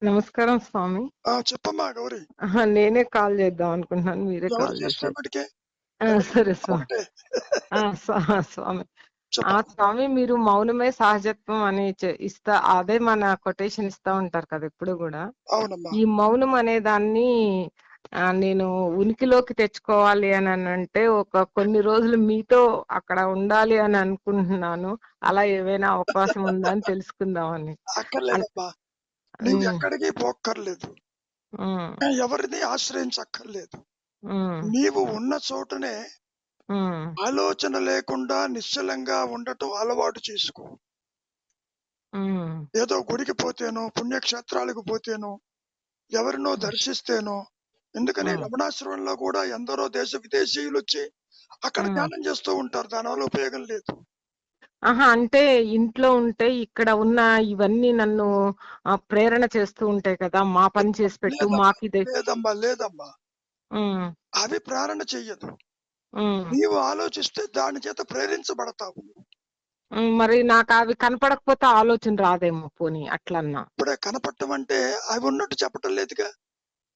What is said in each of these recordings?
నమస్కారం స్వామి. చెప్పమ్మా గౌరీ. నేనే కాల్ చేద్దాం అనుకుంటున్నాను. మీరే ఎవరు కాల్ చేశారు. చేసినప్పటికే సరే ఒకటే. స్వామి. చెప్పమ్మా. స్వామి, మీరు మౌనమే సహజత్వం అని అదే మన కొటేషన్ ఇస్తా ఉంటారు కదా ఎప్పుడు గూడా. అవునమ్మా. ఈ మౌనం అనే దాన్ని నేను ఉనికిలోకి తెచ్చుకోవాలి అంటే కొన్ని రోజులు మీతో అక్కడ ఉండాలి అని అనుకుంటున్నాను. అలా ఏవైనా అవకాశం ఉందా అని తెలుసుకుందామని. అన్ అక్కర్లేదమ్మా. నీవు హ్మ్. ఎక్కడికి పోక్కర్లేదు. హ్మ్. ఎవరిని ఆశ్రయించక్కర్లేదు. హ్మ్. నీవు ఉన్న చోటనే హ్మ్. ఆలోచన లేకుండా నిశ్చలంగా ఉండటం అలవాటు చేసుకో. హ్మ్. ఏదో గుడికి పోతేనో, పుణ్యక్షేత్రాలకు పోతేనో, ఎవరినో దర్శిస్తేనో. ఎందుకని హ్మ్. రమణాశ్రమంలో కూడా ఎందరో దేశ విదేశీయులొచ్చి అక్కడ హ్మ్. ధ్యానం చేస్తూ ఉంటారు. దానివల్ల ఉపయోగం లేదు. అంటే ఇంట్లో ఉంటే ఇక్కడ ఉన్న ఇవన్నీ నన్ను ప్రేరణ చేస్తూ ఉంటాయి కదా! మా పని చేసి పెట్టు, లేదమ్మా. మాకిదే. లేదమ్మా. లేదమ్మా. హ్మ్. అవి ప్రేరణ చెయ్యదు. హ్మ్. నీవు ఆలోచిస్తే దాని చేత ప్రేరించబడతావు. మరి నాకవి కనపడకపోతే ఆలోచన రాదేమో పోనీ అట్లన్నా. ఇప్పుడే కనపడటం అంటే అవి ఉన్నట్టు చెప్పటం లేదుగా.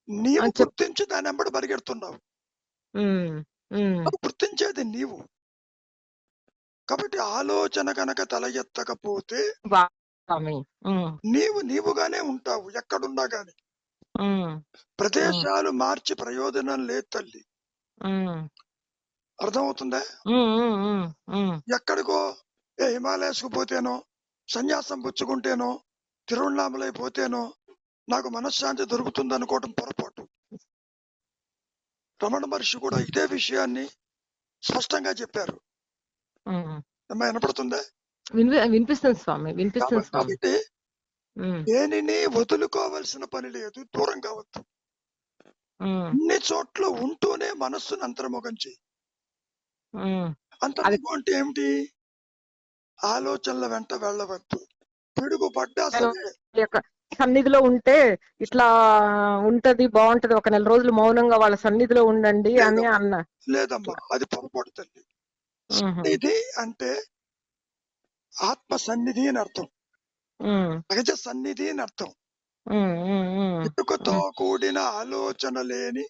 నీవు చెప్ గుర్తించి దానెంబడి పరిగెడుతున్నావు. హ్మ్. హ్మ్. అది గుర్తించేది నీవు. కాబట్టి ఆలోచన గనక తల ఎత్తకపోతే బా స్వామి. హ్మ్. నీవు నీవుగానే ఉంటావు ఎక్కడున్నా గాని. హ్మ్. హ్మ్. ప్రదేశాలు మార్చి ప్రయోజనం లేదు తల్లి. హ్మ్. అర్థమవుతుందా? హ్మ్. హ్మ్. హ్మ్. హ్మ్. ఎక్కడికో హిమాలయాస్‌కు పోతేనో, సన్యాసం పుచ్చుకుంటేనో, తిరువణ్ణామలై పోతేనో నాకు మనశ్శాంతి దొరుకుతుందనుకోవటం పొరపాటు. రమణ మహర్షి కూడా ఇదే విషయాన్ని స్పష్టంగా చెప్పారు. హ్మ్. అమ్మా వినపడుతుందా? వినిపిస్తుంది స్వామి. వినిపిస్తుంది స్వామి. కాబట్టి హ్మ్. దేనిని వదులుకోవాల్సిన పని లేదు. దూరం కావద్దు. హ్మ్. అన్ని చోట్ల ఉంటూనే మనస్సును అంతర్ముఖం చెయ్యి. హ్మ్. అది అంతర్ముఖం అంటే ఏమిటి? ఆలోచనల వెంట వెళ్ళవద్దు. పిడుగు పడ్డా నేను సరే. ఈ యొక్క సన్నిధిలో ఉంటే ఇట్లా ఉంటది, బావుంటది. ఒక నెల రోజులు మౌనంగా వాళ్ళ సన్నిధిలో ఉండండి అని లేదమ్మా. అన్నా. లేదమ్మా. అది పొరపాటు తల్లి. హుహు. సన్నిధి అంటే ఆత్మ సన్నిధి అని అర్థం. హ్మ్. సహజ సన్నిధి అని అర్థం. హ్మ్. హ్మ్. హ్మ్. ఇటుకతో హ్మ్. కూడిన ఆలోచన లేని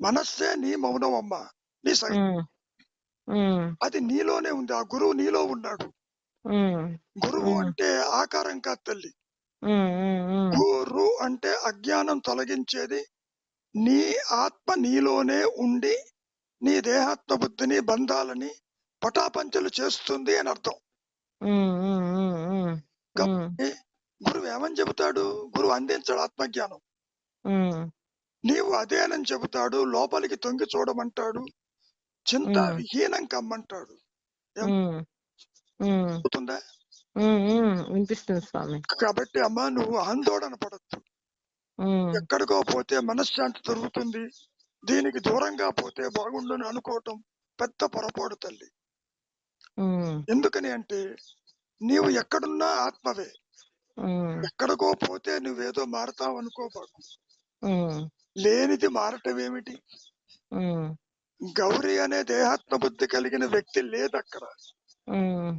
మనస్సే నీ మౌనమమ్మా. నీ హ్మ్. హ్మ్. అది నీలోనే ఉంది. ఆ గురువు నీలో ఉన్నాడు. హ్మ్. గురువు హ్మ్. అంటే ఆకారం కాదు తల్లి. హ్మ్. హ్మ్. హ్మ్. గురు అంటే అజ్ఞానం తొలగించేది. నీ ఆత్మ నీలోనే ఉండి నీ దేహాత్మ బుద్ధిని, బంధాలని పటాపంచలు చేస్తుంది అని అర్థం. హ్మ్. హ్మ్. హ్మ్. హ్మ్. హ్మ్. కాబట్టి గురువు ఏమని చెబుతాడు? గురువు అందించడు ఆత్మజ్ఞానం. హ్మ్. నీవు అదేనని చెబుతాడు. లోపలికి తొంగి చూడమంటాడు. చింతా హ్మ్. విహీనం కమ్మంటాడు. హ్మ్. హ్మ్. ఏమవుతుందా? హ్మ్. హ్మ్. వినిపిస్తుంది స్వామి. కాబట్టి అమ్మా నువ్వు ఆందోళన పడొద్దు. హ్మ్. ఎక్కడికో పోతే మనశ్శాంతి దొరుకుతుంది. దీనికి దూరంగా పోతే బాగుండును అనుకోవటం పెద్ద పొరపాటు తల్లి. హ్మ్. ఎందుకని అంటే నీవు ఎక్కడున్నా ఆత్మవే. హ్మ్. ఎక్కడికో పోతే నువ్వేదో మారతావనుకోబాకు. హ్మ్. లేనిది మారటం ఏమిటి? హ్మ్. గౌరి అనే దేహాత్మ బుద్ధి కలిగిన వ్యక్తి లేదక్కడ. హ్మ్.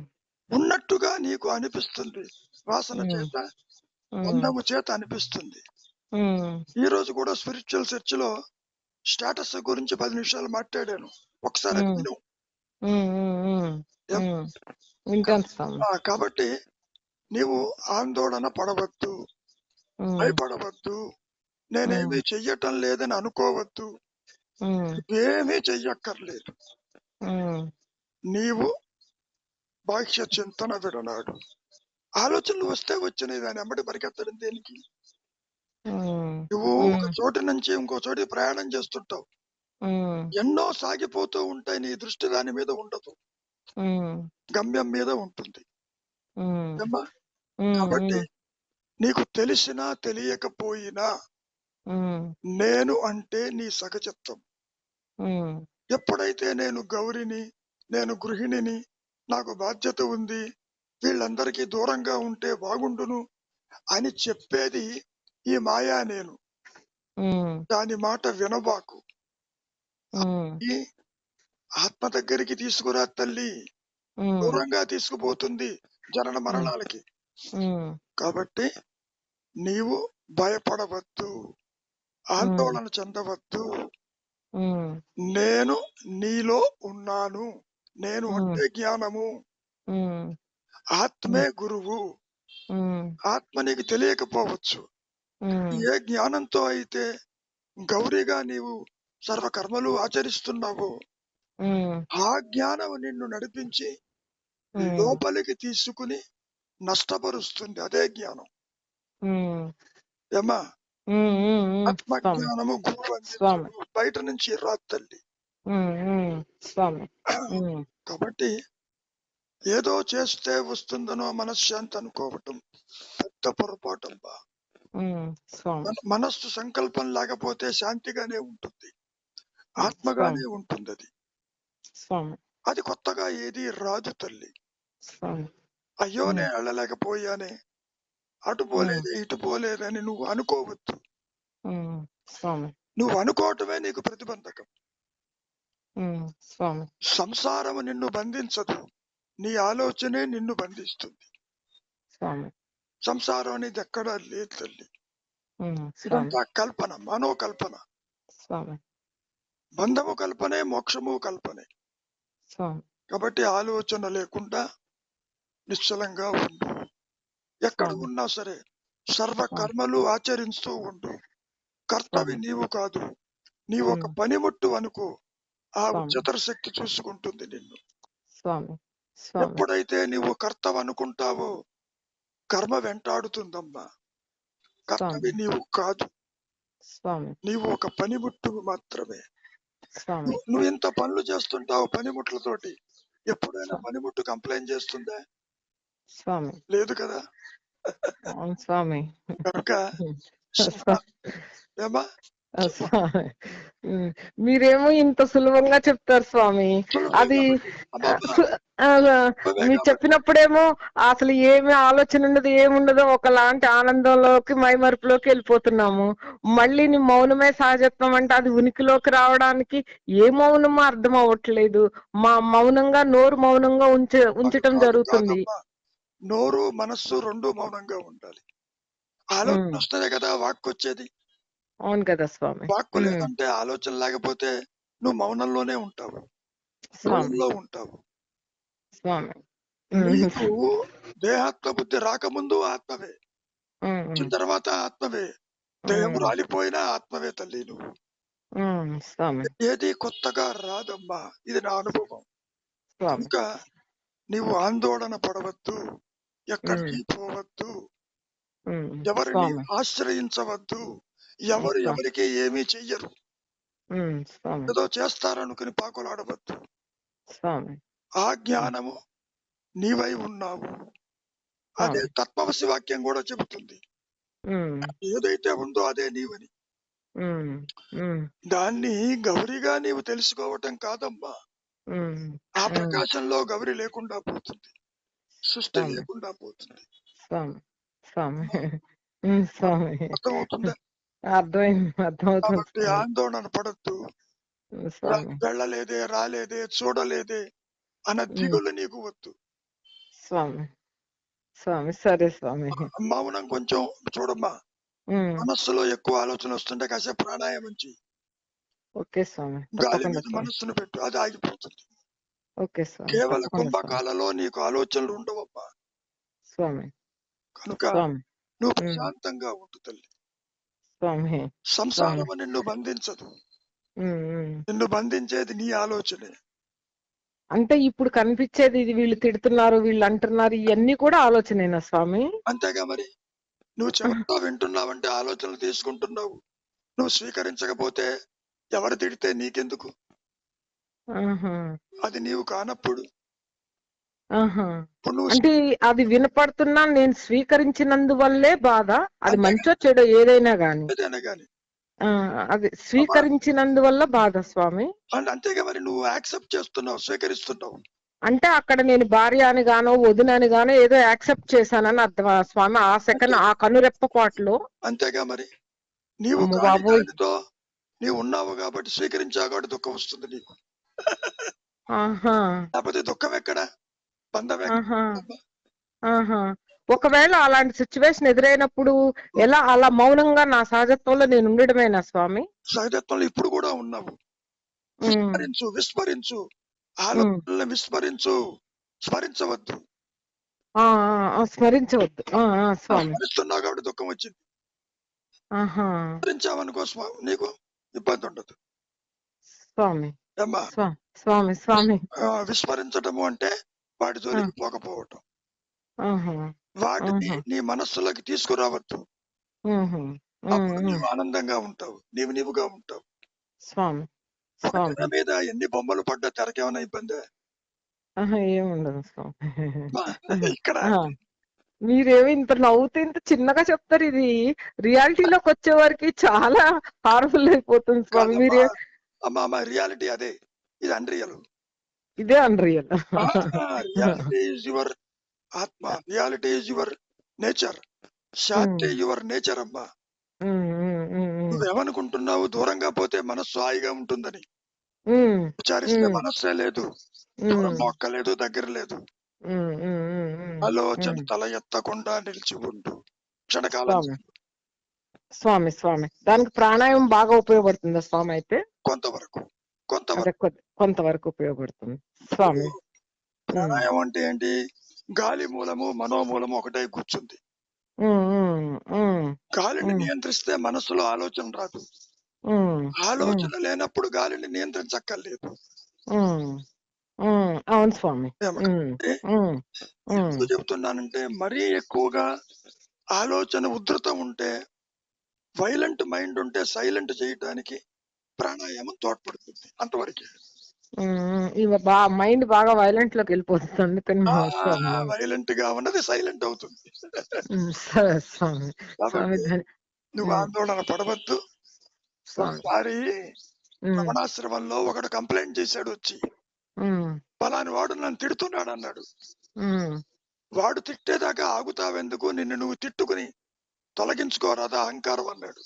ఉన్నట్టుగా నీకు అనిపిస్తుంది. వాసన హ్మ్. చేత, హ్మ్. బంధము చేత అనిపిస్తుంది. హ్మ్. ఈ రోజు కూడా స్పిరిచువల్ చర్చ్‌లో స్టేటస్ గురించి 10 నిమిషాలు మాట్లాడాను. ఒకసారి అది హ్మ్. విను. హ్మ్. హ్మ్. హ్మ్. ఎం హ్మ్. క వింటాను స్వామి. కాబట్టి నీవు ఆందోళన పడవద్దు. హ్మ్. భయపడవద్దు. హ్మ్. నేనేమి చెయ్యటం లేదని అనుకోవద్దు. హ్మ్. ఏమీ చెయ్యక్కర్లేదు. హ్మ్. నీవు బాహ్య చింతన విడనాడు. ఆలోచనలు వస్తే వచ్చినయి దాని ఎమ్మటి పరిగెత్తడం దేనికి? హ్మ్. నువ్వు ఒక హ్మ్. చోటు నుంచి ఇంకో చోటికి ప్రయాణం చేస్తుంటావు. హ్మ్. ఎన్నో సాగిపోతూ ఉంటాయి. నీ దృష్టి దాని మీద ఉండదు. హ్మ్. గమ్యం మీద ఉంటుంది. హ్మ్. ఏమ్మా? హ్మ్. కాబట్టి హ్మ్. నీకు తెలిసినా తెలియకపోయినా హ్మ్. నేను అంటే నీ సహజత్వం. హ్మ్. ఎప్పుడైతే నేను గౌరిని, నేను గృహిణిని, నాకు బాధ్యత ఉంది, వీళ్ళందరికీ దూరంగా ఉంటే బాగుండును అని చెప్పేది ఈ మాయా నేను. హ్మ్. దాని మాట వినబాకు. హ్మ్. ఈ ఆత్మ దగ్గరికి తీసుకురా తల్లి. హ్మ్. దూరంగా తీసుకుపోతుంది జనన హ్మ్. మరణాలకి. హ్మ్. కాబట్టి నీవు భయపడవద్దు, ఆందోళన చెందవద్దు. నేను నీలో ఉన్నాను. నేను అంటే జ్ఞానము. ఆత్మే గురువు. ఆత్మ నీకు తెలియకపోవచ్చు. ఏ జ్ఞానంతో అయితే గౌరీగా నీవు సర్వకర్మలు ఆచరిస్తున్నావో ఆ జ్ఞానం నిన్ను నడిపించి లోపలికి తీసుకుని నష్టపరుస్తుంది. అదే జ్ఞానం. ఏమా ఆత్మ జ్ఞానము గురువు అందించడు, బయట నుంచి రాదు తల్లి. కాబట్టి ఏదో చేస్తే వస్తుందనో మనశ్శాంతి అనుకోవటం పెద్ద పొరపాటమ్మా. మనస్సు సంకల్పం లేకపోతే శాంతిగానే ఉంటుంది, ఆత్మగానే ఉంటుంది. అది కొత్తగా ఏది రాదు తల్లి. అయ్యో నేను వెళ్ళలేకపోయానే, అటు పోలేదే ఇటు పోలేదని నువ్వు అనుకోవద్దు. నువ్వు అనుకోవటమే నీకు ప్రతిబంధకం. సంసారము నిన్ను బంధించదు, నీ ఆలోచనే నిన్ను బంధిస్తుంది. సంసారం అనేది ఎక్కడా లేదు తల్లి. ఇదంతా కల్పన, మనోకల్పన. బంధము కల్పనే, మోక్షము కల్పనే. కాబట్టి ఆలోచన లేకుండా నిశ్చలంగా ఉండు. ఎక్కడ ఉన్నా సరే సర్వ కర్మలు ఆచరిస్తూ ఉండు. కర్తవి నీవు కాదు, నీవు ఒక పనిముట్టు అనుకో. ఆ ఉच्चतर శక్తి చూసుకుంటుంది నిన్ను. ఎప్పుడైతే నీవు కర్తవు అనుకుంటావో కర్మ వెంటాడుతుందమ్మా. కర్తవి నీవు కాదు, నీవు ఒక పనిముట్టు మాత్రమే. నువ్వు ఇంత పనులు చేస్తుంటావు పనిముట్లతోటి. ఎప్పుడైనా పనిముట్టు కంప్లైంట్ చేస్తుందా? లేదు కదా. కనుక ఏమా మీరేమో ఇంత సులభంగా చెప్తారు స్వామి. అది మీరు చెప్పినప్పుడేమో అసలు ఏమి ఆలోచన ఉండదు, ఏముండదో, ఒకలాంటి ఆనందంలోకి మైమరుపులోకి వెళ్ళిపోతున్నాము. మళ్ళీ నీ మౌనమే సహజత్వం అంటే అది ఉనికిలోకి రావడానికి ఏ మౌనమో అర్థం అవ్వట్లేదు. మా మౌనంగా నోరు మౌనంగా ఉంచటం జరుగుతుంది. నోరు మనస్సు రెండు మౌనంగా ఉండాలి. ఆలోచన వస్తేనే కదా వాక్కు వచ్చేది. అవును కదా స్వామి. వాక్కు లేదంటే, ఆలోచన లేకపోతే నువ్వు మౌనంలోనే ఉంటావు, మౌనంలో ఉంటావు. నీకు దేహాత్మ బుద్ధి రాకముందు ఆత్మవే, వచ్చిన తర్వాత ఆత్మవే. దేహం రాలిపోయినా ఆత్మవే తల్లి నువ్వు. ఏది కొత్తగా రాదమ్మా, ఇది నా అనుభవం. కనుక నీవు ఆందోళన పడవద్దు, ఎక్కడికి పోవద్దు, ఎవరిని ఆశ్రయించవద్దు. ఎవరు ఎవరికి ఏమీ చెయ్యరు, ఏదో చేస్తారనుకుని పాకులాడవద్దు. ఆ జ్ఞానము నీవై ఉన్నావు. అదే తత్వమసి వాక్యం కూడా చెబుతుంది. ఏదైతే ఉందో అదే నీవని. దాన్ని గౌరిగా నీవు తెలుసుకోవటం కాదమ్మా. ఆ ప్రకాశంలో గౌరి లేకుండా పోతుంది, సృష్టి లేకుండా పోతుంది. అర్థమవుతుందా? కాబట్టి ఆందోళన పడద్దు. వెళ్ళలేదే, రాలేదే, చూడలేదే అన్న దిగులు నీకు వద్దు. సరే స్వామి. మౌనం కొంచెం చూడమ్మా. మనస్సులో ఎక్కువ ఆలోచన వస్తుంటే కాసేపు ప్రాణాయామం చెయ్యి. గాలి మీద మనస్సును పెట్టు, అది ఆగిపోతుంది. కేవలం కుంభకాలలో నీకు ఆలోచనలు ఉండవమ్మా. కనుక నువ్వు ప్రశాంతంగా ఉండు తల్లి. సంసారము నిన్ను బంధించదు, నిన్ను బంధించేది నీ ఆలోచనే. అంటే ఇప్పుడు కనిపించేది ఇది, వీళ్ళు తిడుతున్నారు, వీళ్ళు అంటున్నారు, ఇవన్నీ కూడా ఆలోచనేనా స్వామి? అంతేగా మరి. నువ్వు చెవుతో వింటున్నావంటే ఆలోచనలు తీసుకుంటున్నావు. నువ్వు స్వీకరించకపోతే ఎవరు తిడితే నీకెందుకు? అది నీవు కానప్పుడు. అంటే అది వినపడుతున్నా నేను స్వీకరించినందువల్లే బాధ. అది మంచో చెడో ఏదైనా గాని అది స్వీకరించినందువల్ల బాధ స్వామి. అంతేగా మరి. నువ్వు యాక్సెప్ట్ చేస్తున్నావు, స్వీకరిస్తున్నావు. అంటే అక్కడ నేను భార్య అని గానో వదిన అని గానో ఏదో యాక్సెప్ట్ చేశానని అర్థమా స్వామి? ఆ సెకండ్, ఆ కనురెప్ప పాటలో. అంతేగా మరి. నీవు కానితో నీవు ఉన్నావు కాబట్టి స్వీకరించావు కాబట్టి దుఃఖం వస్తుంది నీకు. లేకపోతే దుఃఖం ఎక్కడ, బంధం ఎక్కడ? ఒకవేళ అలాంటి సిచ్యువేషన్ ఎదురైనప్పుడు ఎలా అలా మౌనంగా నా సహజత్వంలో నేను ఉండడమేనా స్వామి? సహజత్వంలో ఇప్పుడు కూడా ఉన్నావు. విస్మరించు విస్మరించు, ఆలోచనలను విస్మరించు, స్మరించవద్దు. స్మరించవద్దు. స్వామి. స్మరిస్తున్నావు కాబట్టి దుఃఖం వచ్చింది. స్మరించావనుకో నీకు ఇబ్బంది ఉండదు స్వామి. ఏమ్మా. స్వామి స్వామి విస్మరించటము అంటే వాటి జోలికి పోకపోవటం, వాటిని నీ మనస్సులోకి తీసుకురావద్దు. అప్పుడు నీవు ఆనందంగా ఉంటావు, నీవుగా ఉంటావు. స్వామి తెర మీద ఎన్ని బొమ్మలు పడ్డా తెరకేమైనా ఇబ్బంది? ఏముండదు స్వామి. ఇక్కడ మీరేమి ఇంత నవ్వుతూ ఇంత చిన్నగా చెప్తారు, ఇది రియాలిటీలోకి వచ్చే వరకు చాలా హార్మ్ఫుల్ అయిపోతుంది స్వామి. మీరే అమ్మా రియాలిటీ అదే, ఇది అన్రియల్. ఇదే అన్రియల్. రియాలిటీ ఈజ్ యువర్ ఆత్మ, reality is your nature, Shanti your nature. అమ్మా నువ్వేమనుకుంటున్నావు? దూరంగా పోతే మనస్సు హాయిగా ఉంటుందని. విచారిస్తే మనస్సే లేదు, దూరం మొక్కలేదు, దగ్గర లేదు. ఆలోచన తల ఎత్తకుండా నిలిచి ఉండు క్షణకాలం. స్వామి స్వామి దానికి ప్రాణాయామం బాగా ఉపయోగపడుతుందా స్వామి? అయితే కొంతవరకు ఉపయోగపడుతుంది స్వామి. ప్రాణాయామం అంటే ఏంటి? గాలి మూలము మనోమూలము ఒకటే కూర్చుంది. గాలిని నియంత్రిస్తే మనసులో ఆలోచన రాదు. ఆలోచన లేనప్పుడు గాలిని నియంత్రించక్కర్లేదు. అవును స్వామి. ఎందుకు చెప్తున్నానంటే, మరీ ఎక్కువగా ఆలోచన ఉధృతం ఉంటే, వైలెంట్ మైండ్ ఉంటే సైలెంట్ చేయడానికి ప్రాణాయామం తోడ్పడుతుంది. అంతవరకే. మైండ్ బాగా వైలెంట్ లోకి వెళ్ళిపోతుంది, వైలెంట్ గా ఉన్నది సైలెంట్ అవుతుంది. నువ్వు ఆందోళన పడవద్దు. ఒకసారి రమణాశ్రమంలో ఒకడు కంప్లైంట్ చేశాడు వచ్చి, పలాని వాడు నన్ను తిడుతున్నాడు అన్నాడు. వాడు తిట్టేదాకా ఆగుతావెందుకు, నిన్ను నువ్వు తిట్టుకుని తొలగించుకోరాదా అహంకారం అన్నాడు.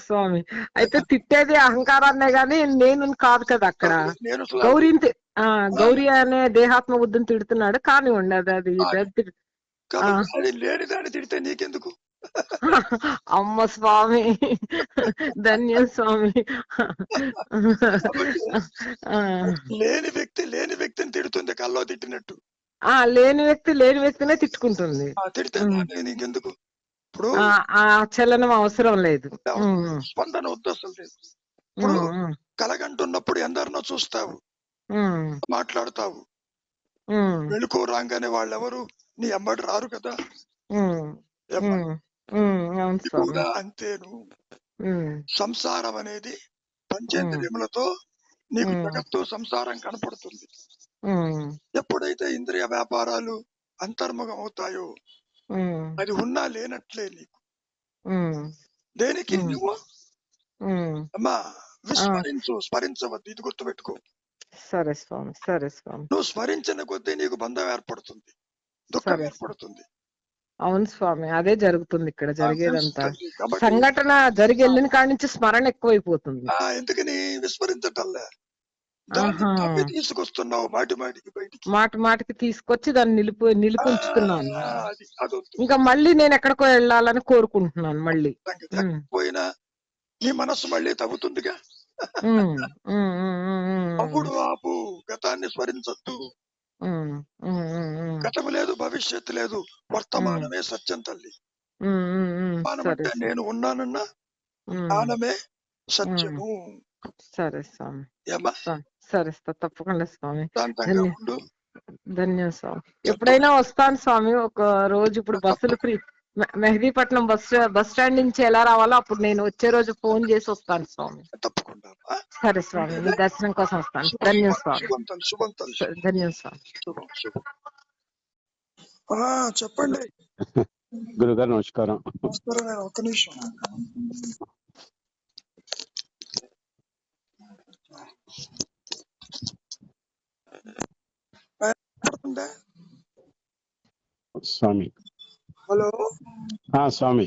స్వామి అయితే తిట్టేది అహంకారాన్నే గాని నేను కాదు కదా అక్కడ. గౌరీ అనే దేహాత్మ బుద్ధిని తిడుతున్నాడు కానీ ఉండదు. అది లేని దాన్ని తిడితే నీకెందుకు? అమ్మ స్వామి, ధన్యం స్వామి. లేని వ్యక్తిని తిడుతుంది కల్లో తిట్టినట్టు. లేని వ్యక్తినే తిట్టుకుంటుంది. తిడితే నీకెందుకు? ఇప్పుడు ఆ చలనం అవసరం లేదు, స్పందన వద్దు అసలు లేదు. ఇప్పుడు కలగంటున్నప్పుడు ఎందరినో చూస్తావు, మాట్లాడతావు, వెళుకో రాగానే వాళ్ళెవరు నీ అమ్మడి రారు కదా. కూడా అంతేను. సంసారం అనేది పంచేంద్రియములతో నీకు జగత్తు సంసారం కనపడుతుంది. ఎప్పుడైతే ఇంద్రియ వ్యాపారాలు అంతర్ముఖం అవుతాయో అది ఉన్నా లేనట్లే నీకు. దేనికి నువ్వు అమ్మా విస్మరించు, స్మరించవద్దు. ఇది గుర్తుపెట్టుకో. సరే స్వామి, సరే స్వామి. నువ్వు స్మరించిన కొద్దీ నీకు బంధం ఏర్పడుతుంది, దుఃఖం ఏర్పడుతుంది. అవును స్వామి, అదే జరుగుతుంది ఇక్కడ జరిగేదంతా. సంఘటన జరిగి వెళ్ళిన కాడి నుంచి స్మరణ ఎక్కువైపోతుంది. ఎందుకని విస్మరించటల్లా తీసుకొస్తున్నావు, మాటికి తీసుకొచ్చి దాన్ని నిలిపించుతున్నాను. ఇంకా మళ్ళీ నేను ఎక్కడికో వెళ్ళాలని కోరుకుంటున్నాను. మళ్ళీ పోయినా నీ మనస్సు మళ్ళీ తగ్గుతుందిగా. అప్పుడు ఆపు, గతాన్ని స్మరించొద్దు. గతము లేదు, భవిష్యత్తు లేదు, వర్తమానమే సత్యం తల్లి. అంటే నేను ఉన్నానన్నా జ్ఞానమే సత్యము. సరే స్వామి, సరే తప్పకుండా స్వామి. ధన్యం స్వామి. ఎప్పుడైనా వస్తాను స్వామి ఒక రోజు. ఇప్పుడు బస్సులు ఫ్రీ, మెహదీపట్నం బస్ స్టాండ్ నుంచి ఎలా రావాలో అప్పుడు నేను వచ్చే రోజు ఫోన్ చేసి వస్తాను స్వామి. తప్పకుండా. సరే స్వామి, మీ దర్శనం కోసం వస్తాను. ధన్యం స్వామి. ధన్యం స్వామి. చెప్పండి గురుగారు. నమస్కారం. ఒక్క నిమిషం. స్వామి. హలో స్వామి.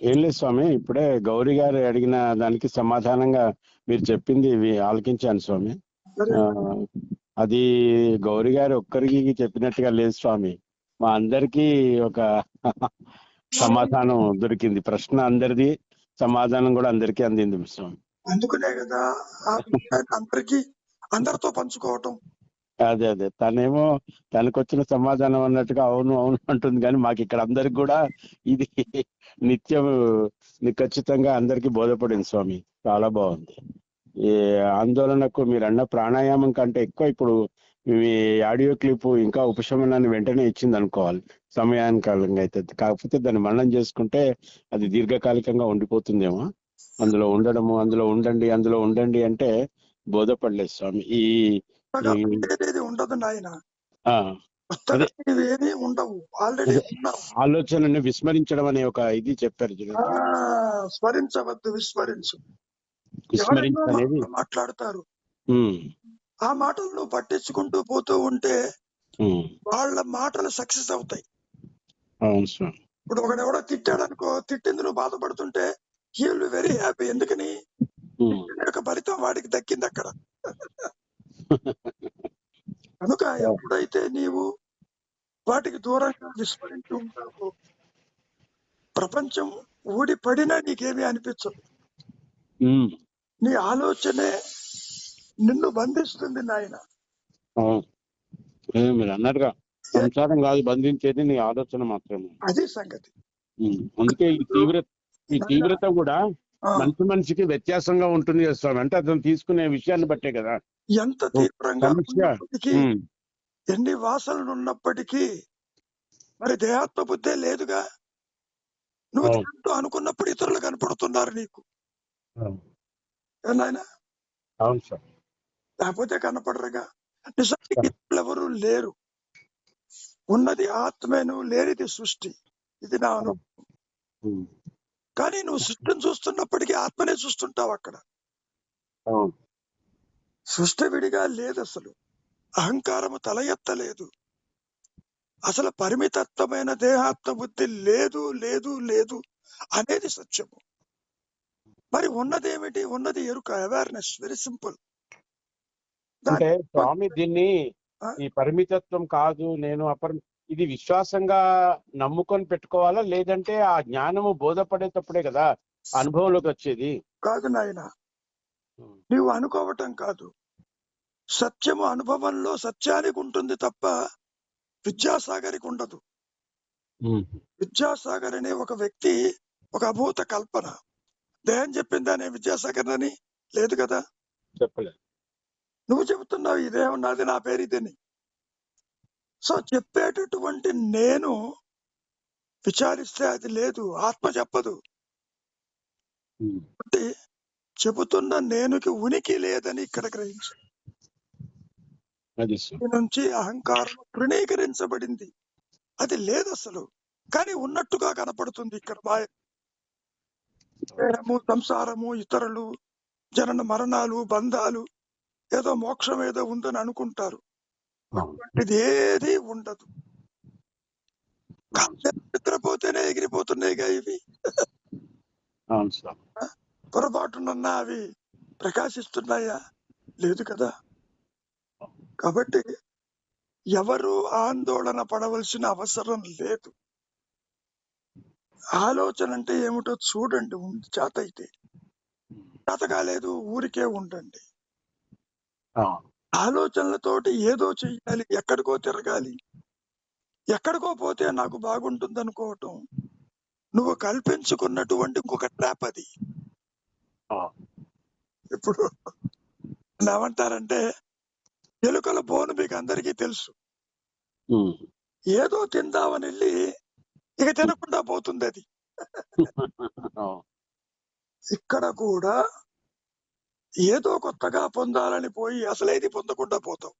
ఏం లేదు స్వామి, ఇప్పుడే గౌరీ గారు అడిగిన దానికి సమాధానంగా మీరు చెప్పింది ఆలకించాను స్వామి. అది గౌరీ గారు ఒక్కరికి చెప్పినట్టుగా లేదు స్వామి, మా అందరికీ ఒక సమాధానం దొరికింది. ప్రశ్న అందరిది, సమాధానం కూడా అందరికీ అందింది స్వామి. అందుకనే కదా ఆ విషయాన్ని అందరితో పంచుకోవటం. అదే అదే, తనేమో తనకు వచ్చిన సమాధానం అన్నట్టుగా అవును అవును అంటుంది, కానీ మాకు ఇక్కడ అందరికి కూడా ఇది నిత్యం ఖచ్చితంగా అందరికి బోధపడింది స్వామి. చాలా బాగుంది. ఈ ఆందోళనకు మీరు అన్న ప్రాణాయామం కంటే ఎక్కువ ఇప్పుడు ఈ ఆడియో క్లిప్ ఇంకా ఉపశమనాన్ని వెంటనే ఇచ్చింది అనుకోవాలి, సమయానికాలంగా అయితే. కాకపోతే దాన్ని మననం చేసుకుంటే అది దీర్ఘకాలికంగా ఉండిపోతుందేమో. అందులో అందులో ఉండండి అంటే బోధపడలేదు స్వామి. ఉండేది ఉండదు నాయన, ఆ కొత్తగా అదే ఇవేమీ ఉండవు, ఆల్రెడీ అదే ఉన్నావు. ఆలోచనని విస్మరించడం అనే ఒక ఇది చెప్పారు. స్మరించవద్దు, విస్మరించు. ఎవరైనా విస్మరించనేది. మాట్లాడతారు, ఆ మాటలు నువ్వు పట్టించుకుంటూ పోతూ ఉంటే వాళ్ళ మాటలు సక్సెస్ అవుతాయి. అవును స్వామి. ఇప్పుడు ఒకడెవడో తిట్టాడు అనుకో, తిట్టింది నువ్వు బాధపడుతుంటే he will be very happy. ఎందుకని? తిట్టిన యొక్క ఫలితం వాడికి దక్కింది అక్కడ. కనుక ఎప్పుడైతే నీవు వాటికి దూరంగా విస్మరించి ఉంటావో, ప్రపంచం ఊడి పడినా నీకేమీ అనిపించదు. నీ ఆలోచనే నిన్ను బంధిస్తుంది నాయన. మీరు అన్నట్టుగా సంసారం కాదు బంధించేది, నీ ఆలోచన మాత్రమే. అది సంగతి. అందుకే ఈ తీవ్రత కూడా మనిషికి వ్యత్యాసంగా ఉంటుంది స్వామి. అంటే అతను తీసుకునే విషయాన్ని బట్టే కదా. ఎంత తీవ్రంగా సమస్య ఉన్నప్పటికీ, ఎన్ని వాసనలు ఉన్నప్పటికీ మరి దేహాత్మ బుద్ధే లేదుగా. నువ్వు దేంతో అనుకున్నప్పుడు ఇతరులు కనపడుతున్నారు నీకు. నాయన అవును సార్. లేకపోతే కనపడరుగా. నిజానికి ఇతరులు ఎవరు లేరు, ఉన్నది ఆత్మేను, లేనిది సృష్టి. ఇది నా అనుభవం. కానీ నువ్వు సృష్టిని చూస్తున్నప్పటికీ ఆత్మనే చూస్తుంటావు అక్కడ. సృష్టి విడిగా లేదు, అసలు అహంకారము తల ఎత్తలేదు, అసలు పరిమితత్వమైన దేహాత్మ బుద్ధి లేదు లేదు లేదు అనేది సత్యము. మరి ఉన్నదేమిటి? ఉన్నది ఎరుక, అవేర్నెస్. Very simple. అంటే స్వామి దీన్ని ఈ పరిమితత్వం కాదు, నేను ఇది విశ్వాసంగా నమ్ముకొని పెట్టుకోవాలా, లేదంటే ఆ జ్ఞానము బోధపడేటప్పుడే కదా అనుభవంలోకి వచ్చేది? కాదు నాయన, నీవు అనుకోవటం కాదు, సత్యము అనుభవంలో సత్యానికి ఉంటుంది తప్ప విద్యాసాగర్కి ఉండదు. విద్యాసాగర్ అనే ఒక వ్యక్తి ఒక అభూత కల్పన. దేహం చెప్పిందా నేను విద్యాసాగర్ అని? లేదు కదా. చెప్పలేదు. నువ్వు చెబుతున్నావు ఈ దేహం నాది, నా పేరు ఇదని. సో చెప్పేటటువంటి నేను విచారిస్తే అది లేదు, ఆత్మ చెప్పదు. చెబుతున్న నేనుకి ఉనికి లేదని ఇక్కడ గ్రహించు. నుంచి అహంకారం తృణీకరించబడింది, అది లేదు అసలు. కానీ ఉన్నట్టుగా కనపడుతుంది ఇక్కడ మాయ. దేహము, సంసారము, ఇతరులు, జనన మరణాలు, బంధాలు, ఏదో మోక్షం ఏదో ఉందని అనుకుంటారు. అటువంటిది ఏది ఉండదు. నిద్రపోతేనే ఎగిరిపోతున్నాయిగా ఇవి. పొరపాటునన్నా అవి ప్రకాశిస్తున్నాయా? లేదు కదా. కాబట్టి ఎవరు ఆందోళన పడవలసిన అవసరం లేదు. ఆలోచన అంటే ఏమిటో చూడండి, చేత అయితే. చేత కాలేదు, ఊరికే ఉండండి. ఆలోచనలతోటి ఏదో చెయ్యాలి, ఎక్కడికో తిరగాలి, ఎక్కడికో పోతే నాకు బాగుంటుంది అనుకోవటం నువ్వు కల్పించుకున్నటువంటి ఇంకొక ట్రాప్ అది. ఇప్పుడు ఏమంటారంటే ఎలుకల బోను మీకు అందరికీ తెలుసు. ఏదో తిందామని వెళ్ళి ఇక తినకుండా పోతుంది అది. ఇక్కడ కూడా ఏదో కొత్తగా పొందాలని పోయి అసలేది పొందకుండా పోతాం.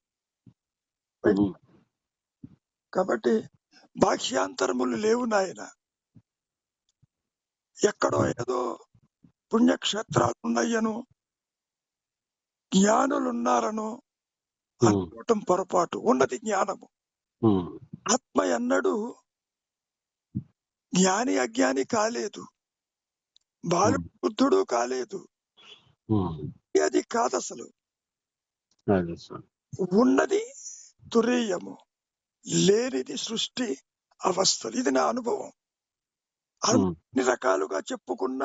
కాబట్టి బాహ్యాంతరములు లేవు నాయన. ఎక్కడో ఏదో పుణ్యక్షేత్రాలు ఉన్నాయను, జ్ఞానులున్నారను అనుకోవటం పొరపాటు. ఉన్నది జ్ఞానము. ఆత్మ ఎన్నడూ జ్ఞాని అజ్ఞాని కాలేదు, బాలుడు బుద్ధుడు కాలేదు. అది కాదు అసలు. ఉన్నది తురీయము, లేనిది సృష్టి అవస్థలు. ఇది నా అనుభవం. అన్ని రకాలుగా చెప్పుకున్న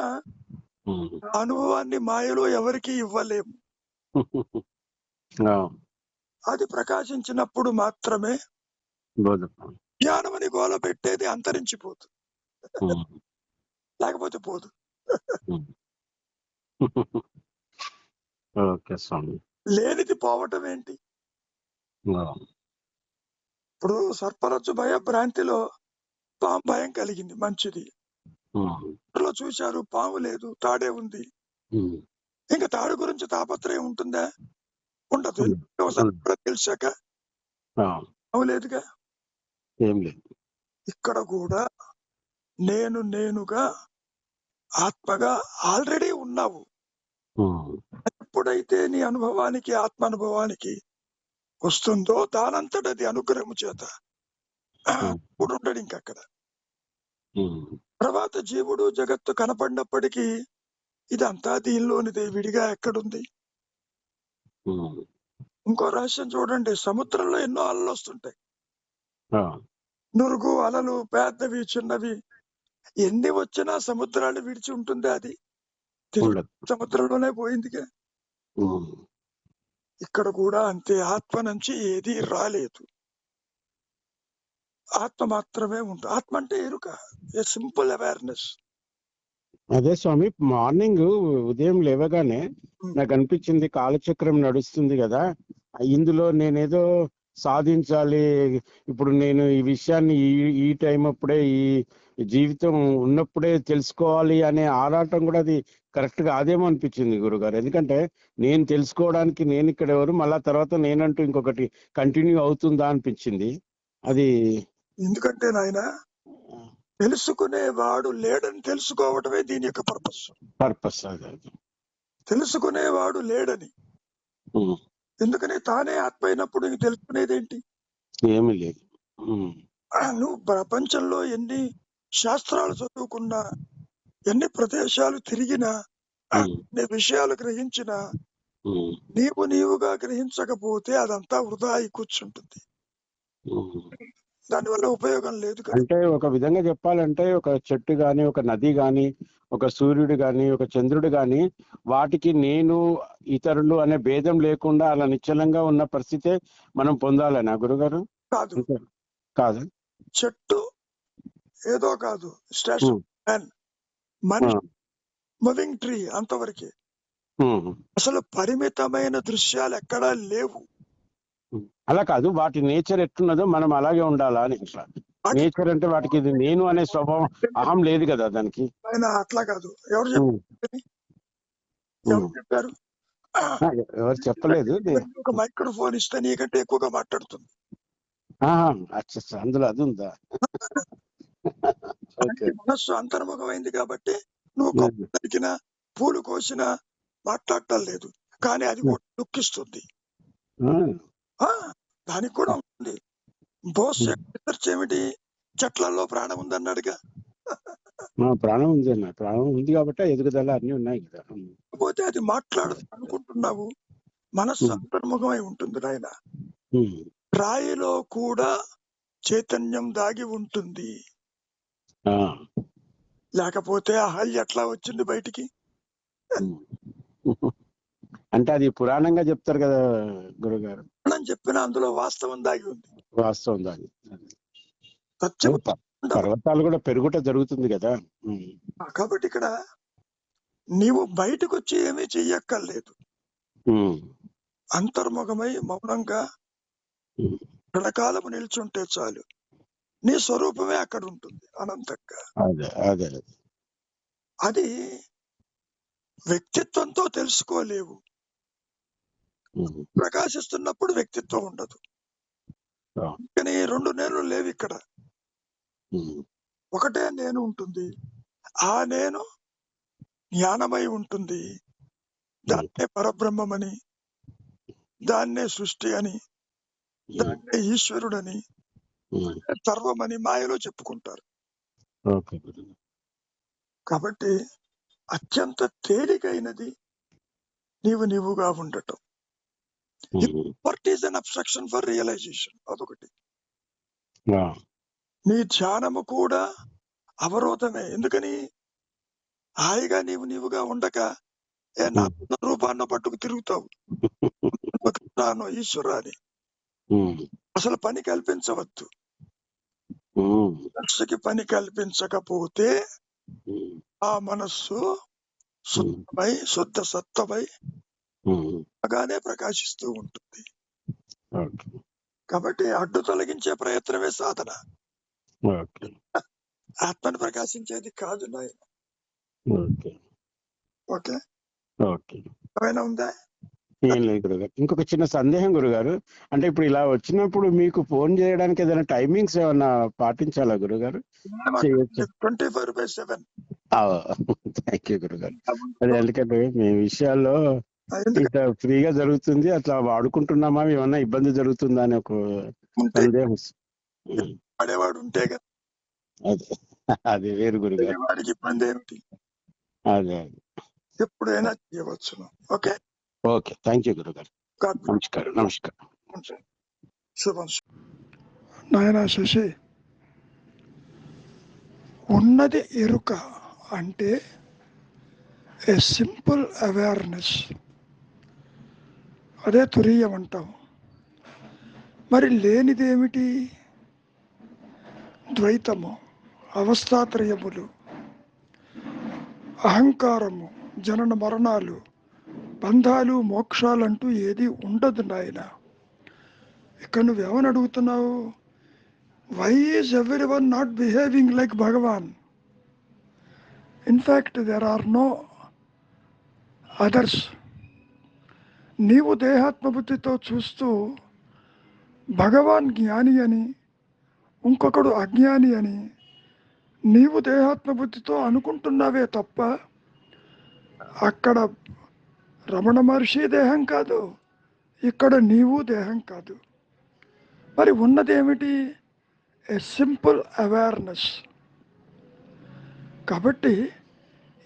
అనుభవాన్ని మాయలో ఎవరికి ఇవ్వలేము. అది ప్రకాశించినప్పుడు మాత్రమే జ్ఞానం అని గోల పెట్టేది అంతరించిపోతుంది, లేకపోతే పోదు. లేనిది పోవటం ఏంటి? ఇప్పుడు సర్పరచ్చు భ్రాంతిలో పాము భయం కలిగింది, మంచిది. చూశారు, పాము లేదు, తాడే ఉంది. ఇంకా తాడు గురించి తాపత్రయం ఉంటుందా? ఉండదు. తెలిసాక పాము లేదుగా. ఏం లేదు. ఇక్కడ కూడా నేనుగా ఆత్మగా ఆల్రెడీ ఉన్నావు. ఎప్పుడైతే నీ అనుభవానికి, ఆత్మ అనుభవానికి వస్తుందో దానంతటది అనుగ్రహము చేత ఇప్పుడు ఉండడు ఇంకక్కడ. తర్వాత జీవుడు జగత్తు కనపడినప్పటికీ ఇదంతా దీనిలోనిదే, విడిగా ఎక్కడుంది? ఇంకో రహస్యం చూడండి, సముద్రంలో ఎన్నో అలలు వస్తుంటాయి. నురుగు అలలు, పెద్దవి చిన్నవి, ఎన్ని వచ్చినా సముద్రాన్ని విడిచి ఉంటుందా? అది సముద్రంలోనే పోయిందిగా. ఇక్కడ కూడా అంతే, ఆత్మ నుంచి ఏది రాలేదు, ఆత్మ మాత్రమే ఉంటుంది. ఆత్మ అంటే ఎరుక, ఏ సింపుల్ అవేర్నెస్. అదే స్వామి, మార్నింగ్ ఉదయం లేవగానే నాకు అనిపించింది కాలచక్రం నడుస్తుంది కదా, ఇందులో నేనేదో సాధించాలి, ఇప్పుడు నేను ఈ విషయాన్ని ఈ టైం అప్పుడే, ఈ జీవితం ఉన్నప్పుడే తెలుసుకోవాలి అనే ఆరాటం కూడా అది కరెక్ట్ గా అదేమో అనిపించింది గురుగారు. ఎందుకంటే నేను తెలుసుకోవడానికి నేను ఇక్కడ ఎవరు, మళ్ళా తర్వాత నేనంటూ ఇంకొకటి కంటిన్యూ అవుతుందా అనిపించింది. అది ఎందుకంటే నాయన తెలుసుకునేవాడు లేడని తెలుసుకోవటమే దీని యొక్క పర్పస్. తెలుసుకునేవాడు లేడని. ఎందుకని తానే ఆత్మ అయినప్పుడు నీకు తెలుసుకునేదేంటి? ఏమీ లేదు. నువ్వు ప్రపంచంలో ఎన్ని శాస్త్రాలు చదువుకున్నా, ఎన్ని ప్రదేశాలు తిరిగినా, ఎన్ని విషయాలు గ్రహించినా, నీవుగా గ్రహించకపోతే అదంతా వృధా అయి కూర్చుంటుంది. దానివల్ల ఉపయోగం లేదు. అంటే ఒక విధంగా చెప్పాలంటే, ఒక చెట్టు గాని, ఒక నది గాని, ఒక సూర్యుడు గాని, ఒక చంద్రుడు గాని, వాటికి నేను ఇతరులు అనే భేదం లేకుండా అలా నిశ్చలంగా ఉన్న పరిస్థితే మనం పొందాలనా గురుగారు? కాదు. చెట్టు ఏదో కాదు, స్టేషన్ మనిషి మూవింగ్ ట్రీ అంతవరకే. అసలు పరిమితమైన దృశ్యాలు ఎక్కడా లేవు. అలా కాదు, వాటి నేచర్ ఎట్లున్నదో మనం అలాగే ఉండాలా అని. నేచర్ అంటే వాటికి ఇది నేను అనే స్వభావం, అహం లేదు కదా దానికి. అట్లా కాదు. ఎవరు చెప్పారు? ఎవరు చెప్పలేదు. ఒక మైక్రోఫోన్ ఇస్తే నీకంటే ఎక్కువగా మాట్లాడుతుంది. అందులో అది ఉందా? మనస్సు అంతర్ముఖమైంది కాబట్టి నువ్వు దొరికినా, పూలు కోసినా మాట్లాడటం లేదు, కానీ అది కూడా దుఃఖిస్తుంది. దానికి కూడా ఉంటుంది. బోస్ రీసెర్చ్ ఏమిటి? చెట్లలో ప్రాణం ఉందన్నాడుగా. ప్రాణం ఉంది అన్న, ప్రాణం ఉంది కాబట్టి ఎదుగుదల అన్ని ఉన్నాయి కదా. పోతే అది మాట్లాడదు అనుకుంటున్నావు. మనస్సు అంతర్ముఖమై ఉంటుంది నాయన. రాయిలో కూడా చైతన్యం దాగి ఉంటుంది. లేకపోతే అహల్య ఎట్లా వచ్చింది బయటికి? అంటే అది పురాణంగా చెప్తారు కదా గురుగారు. చెప్పిన అందులో వాస్తవం దాగి ఉంది. వాస్తవం దాగి, సత్యం. పర్వతాలు కూడా పెరుగుట జరుగుతుంది కదా. కాబట్టి ఇక్కడ నీవు బయటకు వచ్చి ఏమీ చెయ్యక్కర్లేదు. అంతర్ముఖమై మౌనంగా క్షణకాలము నిల్చుంటే చాలు, నీ స్వరూపమే అక్కడ ఉంటుంది అనంతంగా. అది వ్యక్తిత్వంతో తెలుసుకోలేవు. ప్రకాశిస్తున్నప్పుడు వ్యక్తిత్వం ఉండదు. కానీ రెండు నేను లేవు ఇక్కడ. ఒకటే నేను ఉంటుంది. ఆ నేను జ్ఞానమై ఉంటుంది. దాన్నే పరబ్రహ్మమని, దాన్నే సృష్టి అని, దాన్నే ఈశ్వరుడని, సర్వమని మాయలో చెప్పుకుంటారు. కాబట్టి అత్యంత తేలికైనది నీవుగా ఉండటం. What is an obstruction for realisation. అదొకటి. నీ ధ్యానము కూడా అవరోధమే. ఎందుకని? హాయిగా నీవుగా ఉండక నా రూపాన్ని పట్టుకు తిరుగుతావు ఈశ్వరాన్ని. అసలు పని కల్పించవద్దు. మనస్సుకి పని కల్పించకపోతే ఆ మనస్సు శుద్ధమై శుద్ధ సత్వమై బాగానే ప్రకాశిస్తూ ఉంటుంది. కాబట్టి అడ్డు తొలగించే ప్రయత్నమే సాధన. ఆత్మను ప్రకాశించేది కాదు నాయన. ఓకే, ఏమైనా ఉందా? ఏం లేదు గురుగారు. ఇంకొక చిన్న సందేహం గురుగారు, అంటే ఇప్పుడు ఇలా వచ్చినప్పుడు మీకు ఫోన్ చేయడానికి ఏదైనా టైమింగ్స్ ఏమన్నా పాటించాలా గురుగారు? 24/7. థ్యాంక్ యూ గురుగారు. అదే ఎందుకంటే మీ విషయాల్లో ఇంకా ఫ్రీగా జరుగుతుంది, అట్లా వాడుకుంటున్నామా, ఏమన్నా ఇబ్బంది జరుగుతుందా అని ఒక సందేహం. పడేవాడు ఉంటే అదే వేరు గురుగారు. వాడికి ఇబ్బంది ఏమిటి? అదే ఎప్పుడైనా చేయవచ్చు. ఓకే, ఓకే, థ్యాంక్ యూ గురుగారు. నమస్కారం. శుభం. నాయన శశి, ఉన్నది ఎరుక అంటే ఏ సింపుల్ అవేర్నెస్, అదే తురీయం అంటాం. మరి లేనిదేమిటి? ద్వైతము, అవస్థాత్రయములు, అహంకారము, జనన మరణాలు, బంధాలు, మోక్షాలంటూ ఏది ఉండదు నాయన. ఇక్కడ నువ్వేమని అడుగుతున్నావు? Why is everyone not behaving like భగవాన్? In fact there are no others. నీవు దేహాత్మబుద్ధితో చూస్తూ భగవాన్ జ్ఞాని అని, ఇంకొకడు అజ్ఞాని అని నీవు దేహాత్మబుద్ధితో అనుకుంటున్నావే తప్ప అక్కడ రమణ మహర్షి దేహం కాదు, ఇక్కడ నీవు దేహం కాదు. మరి ఉన్నదేమిటి? A simple awareness. కాబట్టి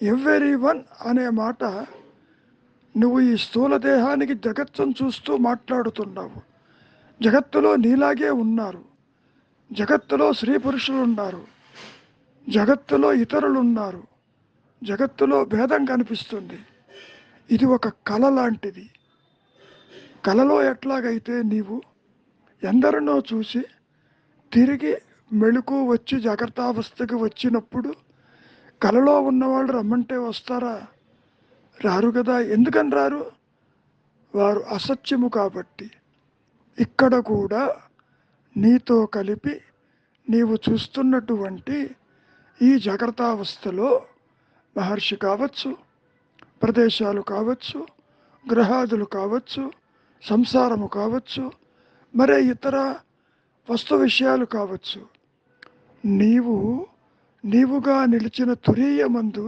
ఎవ్రీవన్ అనే మాట నువ్వు ఈ స్థూల దేహానికి జగత్తును చూస్తూ మాట్లాడుతున్నావు. జగత్తులో నీలాగే ఉన్నారు, జగత్తులో స్త్రీ పురుషులు ఉన్నారు, జగత్తులో ఇతరులు ఉన్నారు, జగత్తులో భేదం కనిపిస్తుంది. ఇది ఒక కళ లాంటిది. కళలో ఎట్లాగైతే నీవు ఎందరినో చూసి తిరిగి మెళుకు వచ్చి జాగ్రత్తావస్థకి వచ్చినప్పుడు కళలో ఉన్నవాళ్ళు రమ్మంటే వస్తారా? రారు కదా. ఎందుకని రారు? వారు అసత్యము కాబట్టి. ఇక్కడ కూడా నీతో కలిపి నీవు చూస్తున్నటువంటి ఈ జాగ్రత్తావస్థలో మహర్షి కావచ్చు, ప్రదేశాలు కావచ్చు, గ్రహాదులు కావచ్చు, సంసారము కావచ్చు, మరే ఇతర వస్తు విషయాలు కావచ్చు, నీవుగా నిలిచిన తురీయమందు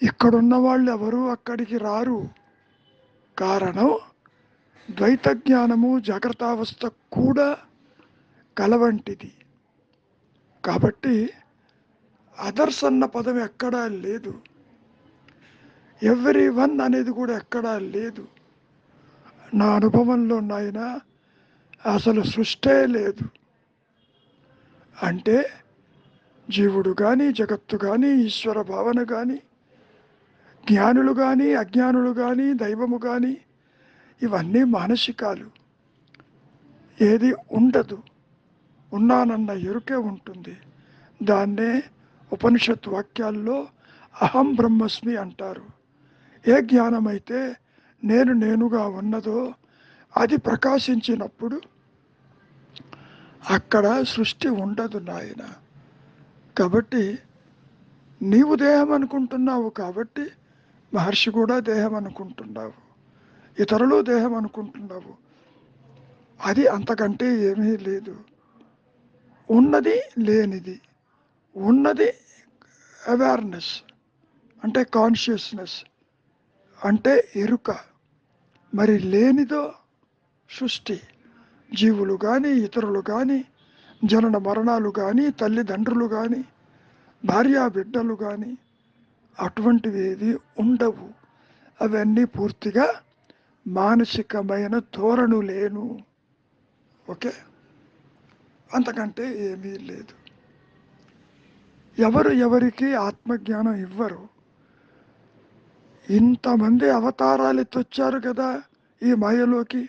ఇక్కడున్న వాళ్ళు ఎవరు అక్కడికి రారు. కారణం ద్వైత జ్ఞానము జాగ్రత్తావస్థ కూడా కలవంటిది. కాబట్టి అదర్స్ అన్న పదం ఎక్కడా లేదు, ఎవ్రీవన్ అనేది కూడా ఎక్కడా లేదు. నా అనుభవంలో నాయన అసలు సృష్టే లేదు. అంటే జీవుడు కానీ, జగత్తు కానీ, ఈశ్వర భావన కానీ, జ్ఞానులు కానీ, అజ్ఞానులు కానీ, దైవము కానీ, ఇవన్నీ మానసికాలు. ఏది ఉండదు. ఉన్నానన్న ఎరుకే ఉంటుంది. దాన్నే ఉపనిషత్ వాక్యాల్లో అహం బ్రహ్మస్మి అంటారు. ఏ జ్ఞానమైతే నేనుగా ఉన్నదో అది ప్రకాశించినప్పుడు అక్కడ సృష్టి ఉండదు నాయన. కాబట్టి నీవు దేహం అనుకుంటున్నావు, కాబట్టి మహర్షి కూడా దేహం అనుకుంటున్నావు, ఇతరులు దేహం అనుకుంటున్నావు. అది అంతకంటే ఏమీ లేదు. ఉన్నది లేనిది, ఉన్నది అవేర్నెస్ అంటే కాన్షియస్నెస్ అంటే ఎరుక, మరి లేనిదో సృష్టి. జీవులు కానీ, ఇతరులు కానీ, జనన మరణాలు కానీ, తల్లిదండ్రులు కానీ, భార్యా బిడ్డలు కానీ అటువంటివి ఏది ఉండవు. అవన్నీ పూర్తిగా మానసికమైన ధోరణు లేను. ఓకే, అంతకంటే ఏమీ లేదు. ఎవరు ఎవరికి ఆత్మజ్ఞానం ఇవ్వరు. ఇంతమంది అవతారాలు ఎత్తొచ్చారు కదా ఈ మాయలోకి.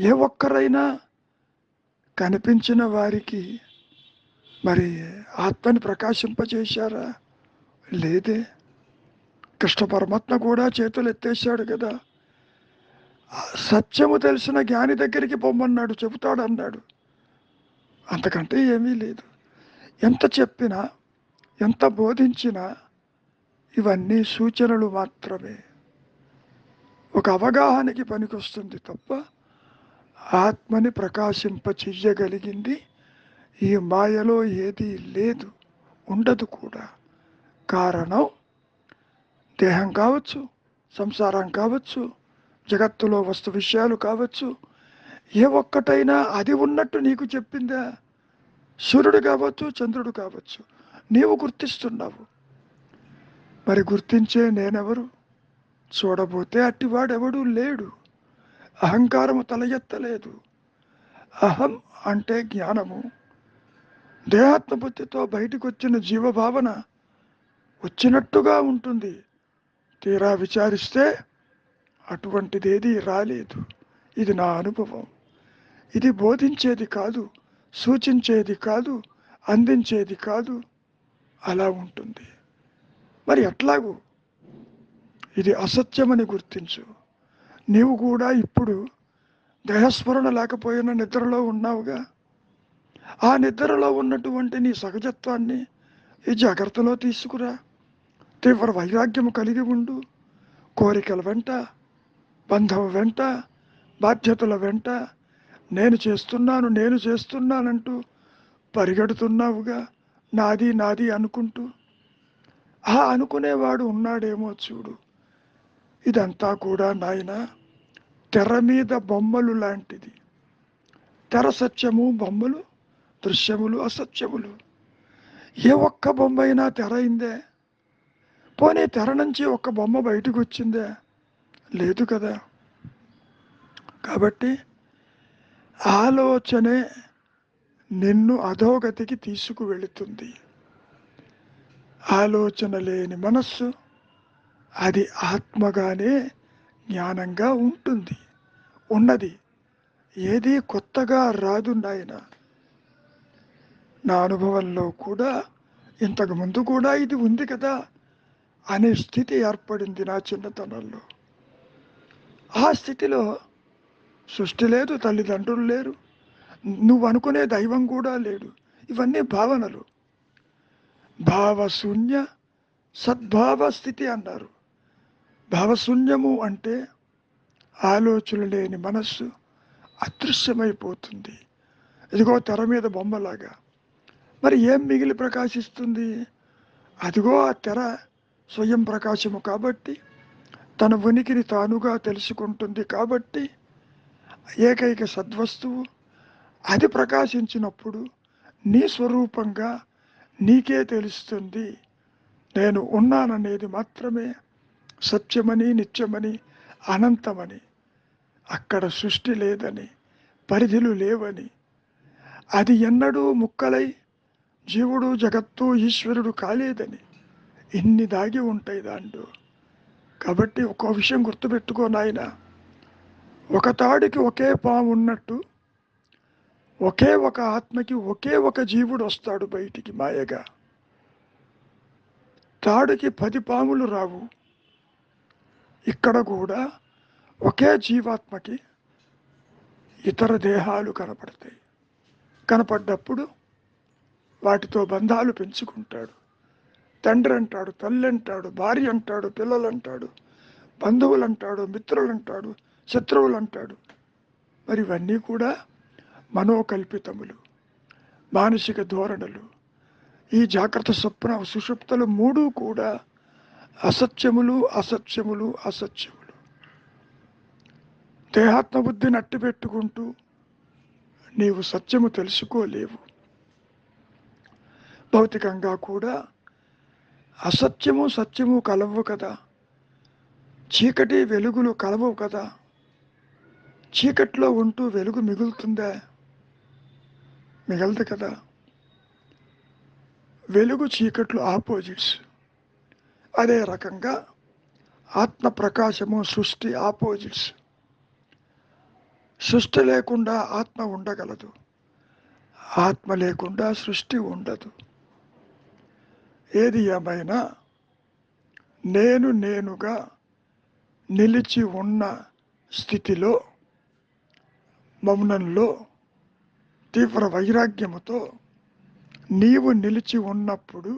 ఏ ఒక్కరైనా కనిపించిన వారికి మరి ఆత్మని ప్రకాశింపచేశారా? లేదే. కృష్ణ పరమాత్మ కూడా చేతులు ఎత్తేసాడు కదా. సత్యము తెలిసిన జ్ఞాని దగ్గరికి పొమ్మన్నాడు, చెబుతాడన్నాడు. అంతకంటే ఏమీ లేదు. ఎంత చెప్పినా ఎంత బోధించినా ఇవన్నీ సూచనలు మాత్రమే. ఒక అవగాహనకి పనికొస్తుంది తప్ప ఆత్మని ప్రకాశింప చెయ్యగలిగింది ఈ మాయలో ఏదీ లేదు, ఉండదు కూడా. కారణం దేహం కావచ్చు, సంసారం కావచ్చు, జగత్తులో వస్తు విషయాలు కావచ్చు. ఏ ఒక్కటైనా అది ఉన్నట్టు నీకు చెప్పిందా? సూర్యుడు కావచ్చు, చంద్రుడు కావచ్చు, నీవు గుర్తిస్తున్నావు. మరి గుర్తించే నేనెవరు? చూడబోతే అట్టివాడెవడూ లేడు. అహంకారము తల ఎత్తలేదు. అహం అంటే జ్ఞానము. దేహాత్మ బుద్ధితో బయటకు వచ్చిన జీవభావన వచ్చినట్టుగా ఉంటుంది. తీరా విచారిస్తే అటువంటిదేది రాలేదు. ఇది నా అనుభవం. ఇది బోధించేది కాదు, సూచించేది కాదు, అందించేది కాదు. అలా ఉంటుంది. మరి ఎట్లాగూ ఇది అసత్యమని గుర్తించు. నీవు కూడా ఇప్పుడు దేహస్మరణ లేకపోయినా నిద్రలో ఉన్నావుగా. ఆ నిద్రలో ఉన్నటువంటి నీ సహజత్వాన్ని ఈ జాగ్రత్తలో తీసుకురా. తీవ్ర వైరాగ్యము కలిగి ఉండు. కోరికల వెంట, బంధం వెంట, బాధ్యతల వెంట నేను చేస్తున్నానంటూ పరిగెడుతున్నావుగా, నాది నాది అనుకుంటూ. ఆ అనుకునేవాడు ఉన్నాడేమో చూడు. ఇదంతా కూడా నాయన తెర మీద బొమ్మలు లాంటిది. తెర సత్యము, బొమ్మలు దృశ్యములు అసత్యములు. ఏ ఒక్క బొమ్మ అయినా తెర అయిందే? పోనీ తెర నుంచి ఒక్క బొమ్మ బయటకు వచ్చిందే? లేదు కదా. కాబట్టి ఆలోచనే నిన్ను అధోగతికి తీసుకువెళుతుంది. ఆలోచన లేని మనస్సు అది ఆత్మగానే జ్ఞానంగా ఉంటుంది, ఉన్నది. ఏది కొత్తగా రాదు నాయన. నా అనుభవంలో కూడా ఇంతకు ముందు కూడా ఇది ఉంది కదా అనే స్థితి ఏర్పడింది నా చిన్నతనంలో. ఆ స్థితిలో సృష్టి లేదు, తల్లిదండ్రులు లేరు, నువ్వు అనుకునే దైవం కూడా లేడు. ఇవన్నీ భావనలు. భావశూన్య సద్భావ స్థితి అన్నారు. భావశూన్యము అంటే ఆలోచన లేని మనస్సు అదృశ్యమైపోతుంది. ఇదిగో తెర మీద బొమ్మలాగా. మరి ఏం మిగిలి ప్రకాశిస్తుంది? అదిగో ఆ తెర స్వయం ప్రకాశము కాబట్టి, తన ఉనికిని తానుగా తెలుసుకుంటుంది కాబట్టి, ఏకైక సద్వస్తువు అది ప్రకాశించినప్పుడు నీ స్వరూపంగా నీకే తెలుస్తుంది. నేను ఉన్నాననేది మాత్రమే సత్యమని, నిత్యమని, అనంతమని. అక్కడ సృష్టి లేదని, పరిధులు లేవని, అది ఎన్నడూ ముక్కలై జీవుడు, జగత్తు, ఈశ్వరుడు కాలేదని ఇన్ని దాగి ఉంటాయి దాంట్లో. కాబట్టి ఒక్కో విషయం గుర్తుపెట్టుకో నాయన. ఒక తాడికి ఒకే పాము ఉన్నట్టు ఒకే ఒక ఆత్మకి ఒకే ఒక జీవుడు వస్తాడు బయటికి మాయగా. తాడికి 10 పాములు రావు. ఇక్కడ కూడా ఒకే జీవాత్మకి ఇతర దేహాలు కనపడతాయి. కనపడ్డప్పుడు వాటితో బంధాలు పెంచుకుంటాడు. తండ్రి అంటాడు, తల్లి అంటాడు, భార్య అంటాడు, పిల్లలు అంటాడు, బంధువులు అంటాడు, మిత్రులు అంటాడు, శత్రువులు అంటాడు. మరి ఇవన్నీ కూడా మనోకల్పితములు, మానసిక ధోరణులు. ఈ జాగ్రత్త స్వప్న సుషుప్తలు 3 కూడా అసత్యములు, అసత్యములు, అసత్యములు. దేహాత్మ బుద్ధిని అట్టి పెట్టుకుంటూ నీవు సత్యము తెలుసుకోలేవు. భౌతికంగా కూడా అసత్యము సత్యము కలవు కదా. చీకటి వెలుగులు కలవవు కదా. చీకట్లో ఉంటూ వెలుగు మిగులుతుందా? మిగలదు కదా. వెలుగు చీకట్లు ఆపోజిట్స్. అదే రకంగా ఆత్మ ప్రకాశము సృష్టి ఆపోజిట్స్. సృష్టి లేకుండా ఆత్మ ఉండగలదు, ఆత్మ లేకుండా సృష్టి ఉండదు. ఏది ఏమైనా నేనుగా నిలిచి ఉన్న స్థితిలో, మౌనంలో, తీవ్ర వైరాగ్యముతో నీవు నిలిచి ఉన్నప్పుడు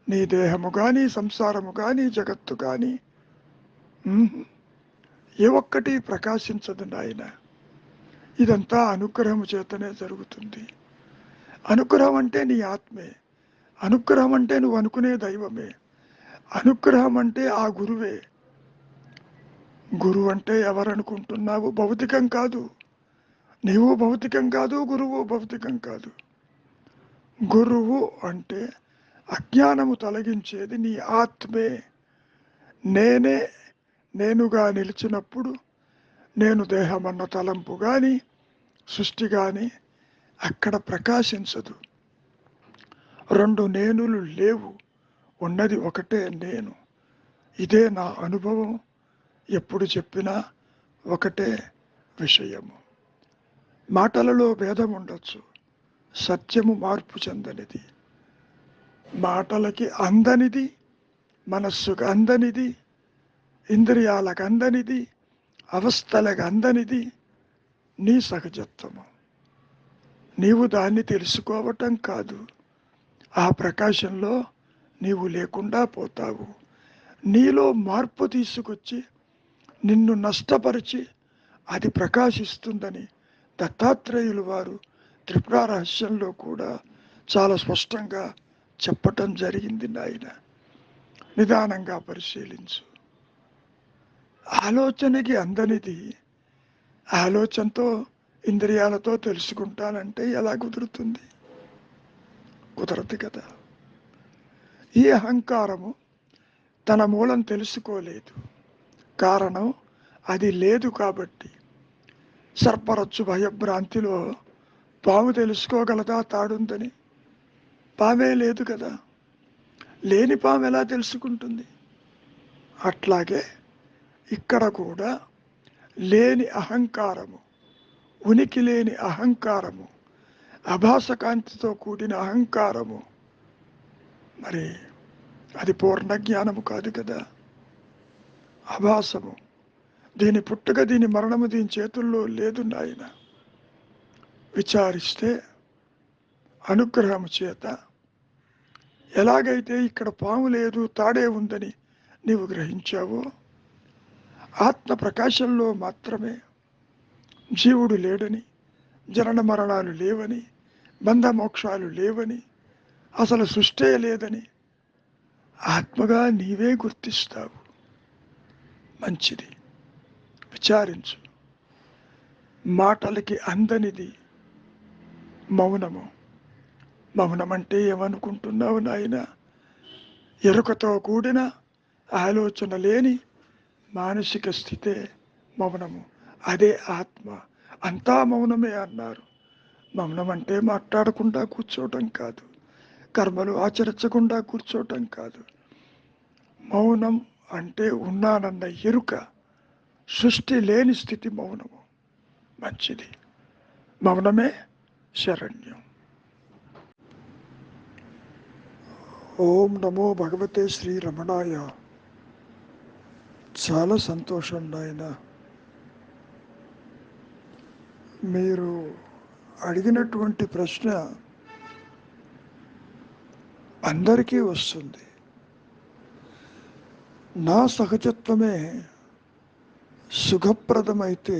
నీ దేహము కానీ, సంసారము కానీ, జగత్తు కానీ ఏ ఒక్కటి ప్రకాశించదు నాయన. ఇదంతా అనుగ్రహం చేతనే జరుగుతుంది. అనుగ్రహం అంటే నీ ఆత్మే, అనుగ్రహం అంటే నువ్వు అనుకునే దైవమే, అనుగ్రహం అంటే ఆ గురువే. గురువు అంటే ఎవరనుకుంటున్నావు? భౌతికం కాదు. నీవు భౌతికం కాదు, గురువు భౌతికం కాదు. గురువు అంటే అజ్ఞానము తొలగించేది నీ ఆత్మే. నేనుగా నిలిచినప్పుడు నేను దేహమన్న తలంపు కానీ, సృష్టి కానీ అక్కడ ప్రకాశించదు. రెండు నేనులు లేవు, ఉన్నది ఒకటే నేను. ఇదే నా అనుభవం. ఎప్పుడు చెప్పినా ఒకటే విషయము. మాటలలో భేదం ఉండొచ్చు, సత్యము మార్పు చెందనిది. మాటలకి అందనిది, మనస్సుకు అందనిది, ఇంద్రియాలకు అందనిది, అవస్థలకు అందనిది నీ సహజత్వము. నీవు దాన్ని తెలుసుకోవటం కాదు, ఆ ప్రకాశంలో నీవు లేకుండా పోతావు. నీలో మార్పు తీసుకొచ్చి నిన్ను నష్టపరిచి అది ప్రకాశిస్తుందని దత్తాత్రేయులు వారు త్రిపుర రహస్యంలో కూడా చాలా స్పష్టంగా చెప్పటం జరిగింది. నాయన, నిదానంగా పరిశీలించు. ఆలోచనకి అందనిది ఆలోచనతో, ఇంద్రియాలతో తెలుసుకుంటానంటే ఎలా కుదురుతుంది? కుదరదు కదా. ఈ అహంకారము తన మూలం తెలుసుకోలేదు. కారణం అది లేదు కాబట్టి. సర్పరచ్చు భయభ్రాంతిలో పాము తెలుసుకోగలదా తాడుందని? పామే లేదు కదా. లేని పాము ఎలా తెలుసుకుంటుంది? అట్లాగే ఇక్కడ కూడా లేని అహంకారము, ఉనికి లేని అహంకారము, అభాసకాంతితో కూడిన అహంకారము, మరి అది పూర్ణ జ్ఞానము కాదు కదా. అభాసము. దీని పుట్టుక, దీని మరణము దీని చేతుల్లో లేదు నాయన. విచారిస్తే అనుగ్రహము చేత ఎలాగైతే ఇక్కడ పాము లేదు, తాడే ఉందని నీవు గ్రహించావో, ఆత్మ ప్రకాశంలో మాత్రమే జీవుడు లేడని, జనన మరణాలు లేవని, బంధమోక్షాలు లేవని, అసలు సృష్టే లేదని ఆత్మగా నీవే గుర్తిస్తావు. మంచిది, విచారించు. మాటలకి అందనిది మౌనము. మౌనం అంటే ఏమనుకుంటున్నావు నాయన? ఎరుకతో కూడిన ఆలోచన లేని మానసిక స్థితే మౌనము. అదే ఆత్మ. అంతా మౌనమే అన్నారు. మౌనం అంటే మాట్లాడకుండా కూర్చోవటం కాదు, కర్మలు ఆచరించకుండా కూర్చోవటం కాదు. మౌనం అంటే ఉన్నానన్న ఎరుక, సృష్టి లేని స్థితి మౌనము. మంచిది, మౌనమే శరణ్యం. ఓం నమో భగవతే శ్రీ రమణాయ. చాలా సంతోషం నాయన. మీరు అడిగినటువంటి ప్రశ్న అందరికీ వస్తుంది. నా సహజత్వమే సుఖప్రదమైతే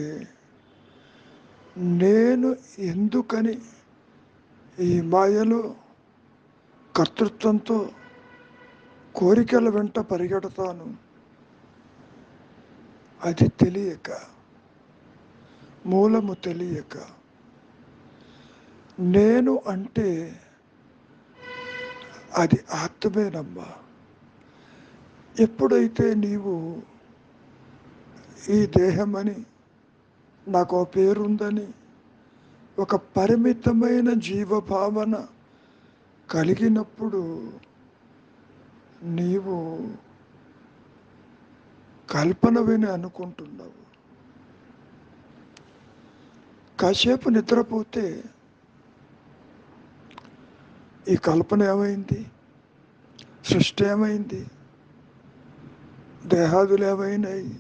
నేను ఎందుకని ఈ మాయలో కర్తృత్వంతో కోరికల వెంట పరిగెడతాను? అది తెలియక, మూలము తెలియక. నేను అంటే అది ఆత్మేనమ్మా. ఎప్పుడైతే నీవు ఈ దేహమని, నాకు ఓ పేరుందని ఒక పరిమితమైన జీవభావన కలిగినప్పుడు నీవు కల్పన విని అనుకుంటున్నావు. కాసేపు నిద్రపోతే ఈ కల్పన ఏమైంది, సృష్టి ఏమైంది, దేహాదులు ఏమైనాయి,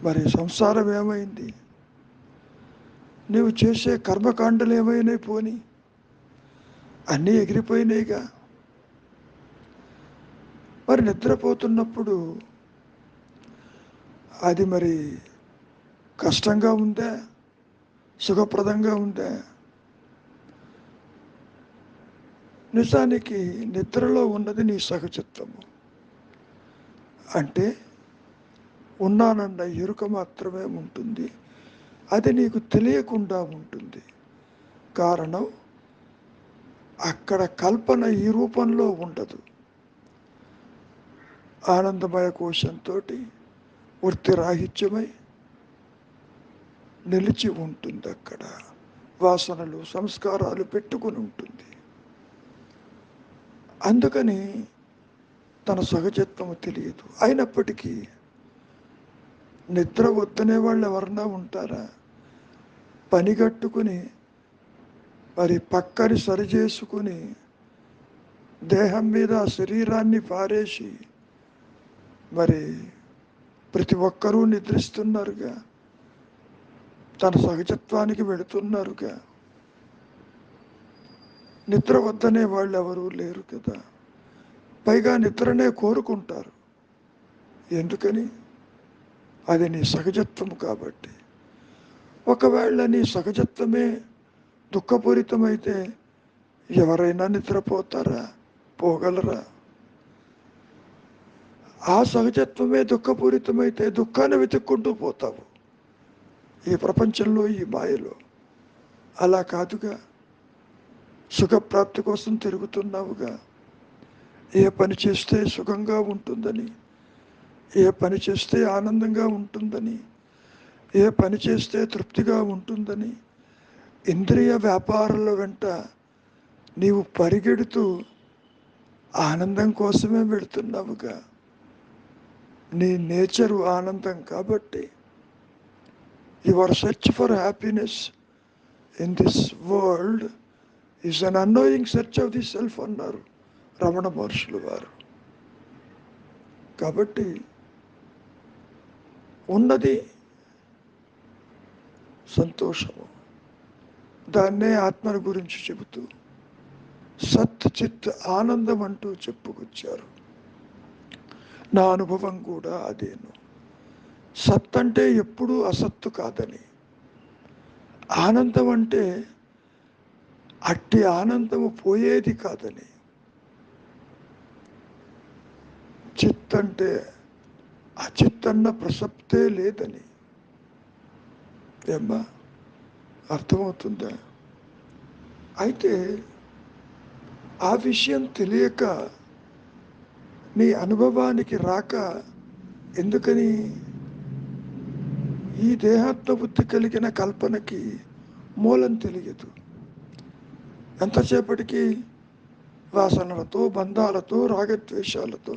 మరి సంసారం ఏమైంది, నీవు చేసే కర్మకాండలు ఏమైనాయి, పోని అన్నీ ఎగిరిపోయినాయిగా. మరి నిద్రపోతున్నప్పుడు అది మరి కష్టంగా ఉందా, సుఖప్రదంగా ఉందా? నిజానికి నిద్రలో ఉన్నది నీ సహజత్వము. అంటే ఉన్నానన్న ఎరుక మాత్రమే ఉంటుంది. అది నీకు తెలియకుండా ఉంటుంది. కారణం అక్కడ కల్పన ఈ రూపంలో ఉండదు. ఆనందమయ కోశంతో వృత్తి రాహిత్యమై నిలిచి ఉంటుంది. అక్కడ వాసనలు సంస్కారాలు పెట్టుకుని ఉంటుంది. అందుకని తన సహజత్వము తెలియదు. అయినప్పటికీ నిద్ర వద్దనే వాళ్ళు ఎవరన్నా ఉంటారా? పని కట్టుకుని మరి పక్కని సరిచేసుకుని దేహం మీద శరీరాన్ని పారేసి మరి ప్రతి ఒక్కరూ నిద్రిస్తున్నారుగా, తన సహజత్వానికి వెళుతున్నారుగా. నిద్ర వద్దనే వాళ్ళు ఎవరూ లేరు కదా. పైగా నిద్రనే కోరుకుంటారు. ఎందుకని? అది నీ సహజత్వం కాబట్టి. ఒకవేళ నీ సహజత్వమే దుఃఖపూరితమైతే ఎవరైనా నిద్రపోతారా? పోగలరా? ఆ సహజత్వమే దుఃఖపూరితమైతే దుఃఖాన్ని వెతుక్కుంటూ పోతావు ఈ ప్రపంచంలో, ఈ మాయలో. అలా కాదుగా, సుఖప్రాప్తి కోసం తిరుగుతున్నావుగా. ఏ పని చేస్తే సుఖంగా ఉంటుందని, ఏ పని చేస్తే ఆనందంగా ఉంటుందని, ఏ పని చేస్తే తృప్తిగా ఉంటుందని ఇంద్రియ వ్యాపారాల వెంట నీవు పరిగెడుతూ ఆనందం కోసమే వెళుతున్నావుగా. నీ నేచరు ఆనందం కాబట్టి your search for happiness in this world is an annoying search of the self అన్నారు రమణ మహర్షులు వారు. కాబట్టి ఉన్నది సంతోషము. దాన్నే ఆత్మను గురించి చెబుతూ సత్ చిత్ ఆనందం అంటూ చెప్పుకొచ్చారు. నా అనుభవం కూడా అదేను. సత్ అంటే ఎప్పుడూ అసత్తు కాదని, ఆనందం అంటే అట్టి ఆనందము పోయేది కాదని, చిత్ అంటే అచిత్తన్న ప్రసక్తే లేదని. ఏమ్మా, అర్థమవుతుందా? అయితే ఆ విషయం తెలియక, నీ అనుభవానికి రాక, ఎందుకని? ఈ దేహాత్మ బుద్ధి కలిగిన కల్పనకి మూలం తెలియదు. ఎంతసేపటికి వాసనలతో, బంధాలతో, రాగద్వేషాలతో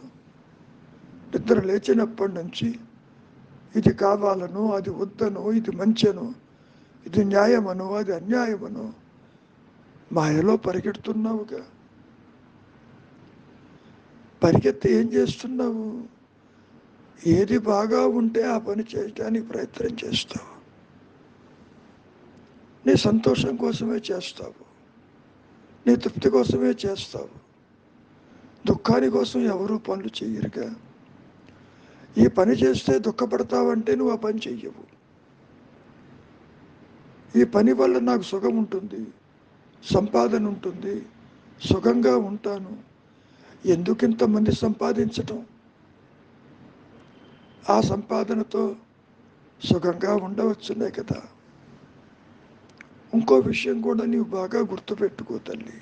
నిద్ర లేచినప్పటి నుంచి ఇది కావాలనో, అది వద్దనో, ఇది మంచెనో, ఇది న్యాయమనో, అది అన్యాయమనో మాయలో పరిగెడుతున్నావుగా. పరిగెత్తి ఏం చేస్తున్నావు? ఏది బాగా ఉంటే ఆ పని చేయడానికి ప్రయత్నం చేస్తావు. నీ సంతోషం కోసమే చేస్తావు, నీ తృప్తి కోసమే చేస్తావు. దుఃఖాని కోసం ఎవరూ పనులు చెయ్యరుగా. ఈ పని చేస్తే దుఃఖపడతావంటే నువ్వు ఆ పని చెయ్యవు. ఈ పని వల్ల నాకు సుఖం ఉంటుంది, సంపాదన ఉంటుంది, సుఖంగా ఉంటాను. ఎందుకు ఇంతమంది సంపాదించటం? ఆ సంపాదనతో సుఖంగా ఉండవచ్చునే కదా. ఇంకో విషయం కూడా నీవు బాగా గుర్తుపెట్టుకో తల్లి.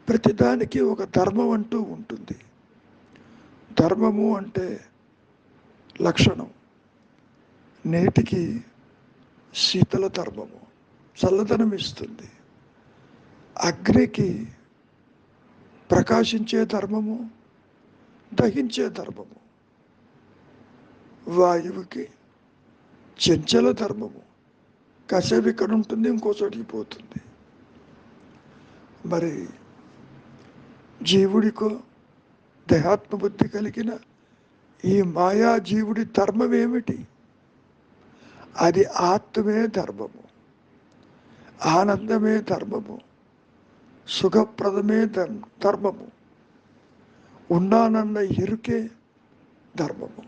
ప్రతిదానికి ఒక ధర్మం అంటూ ఉంటుంది. ధర్మము అంటే లక్షణం, నేటికి శీతల ధర్మము, చల్లదనం ఇస్తుంది. అగ్నికి ప్రకాశించే ధర్మము, దహించే ధర్మము. వాయువుకి చంచల ధర్మము, కాసేపు ఇక్కడ ఉంటుంది, ఇంకో చోటికి పోతుంది. మరి జీవుడికో దేహాత్మ బుద్ధి కలిగిన ఈ మాయా జీవుడి ధర్మం ఏమిటి? అది ఆత్మే ధర్మము, ఆనందమే ధర్మము, సుఖప్రదమే ధర్మము, ఉన్నానన్న ఎరుకే ధర్మము.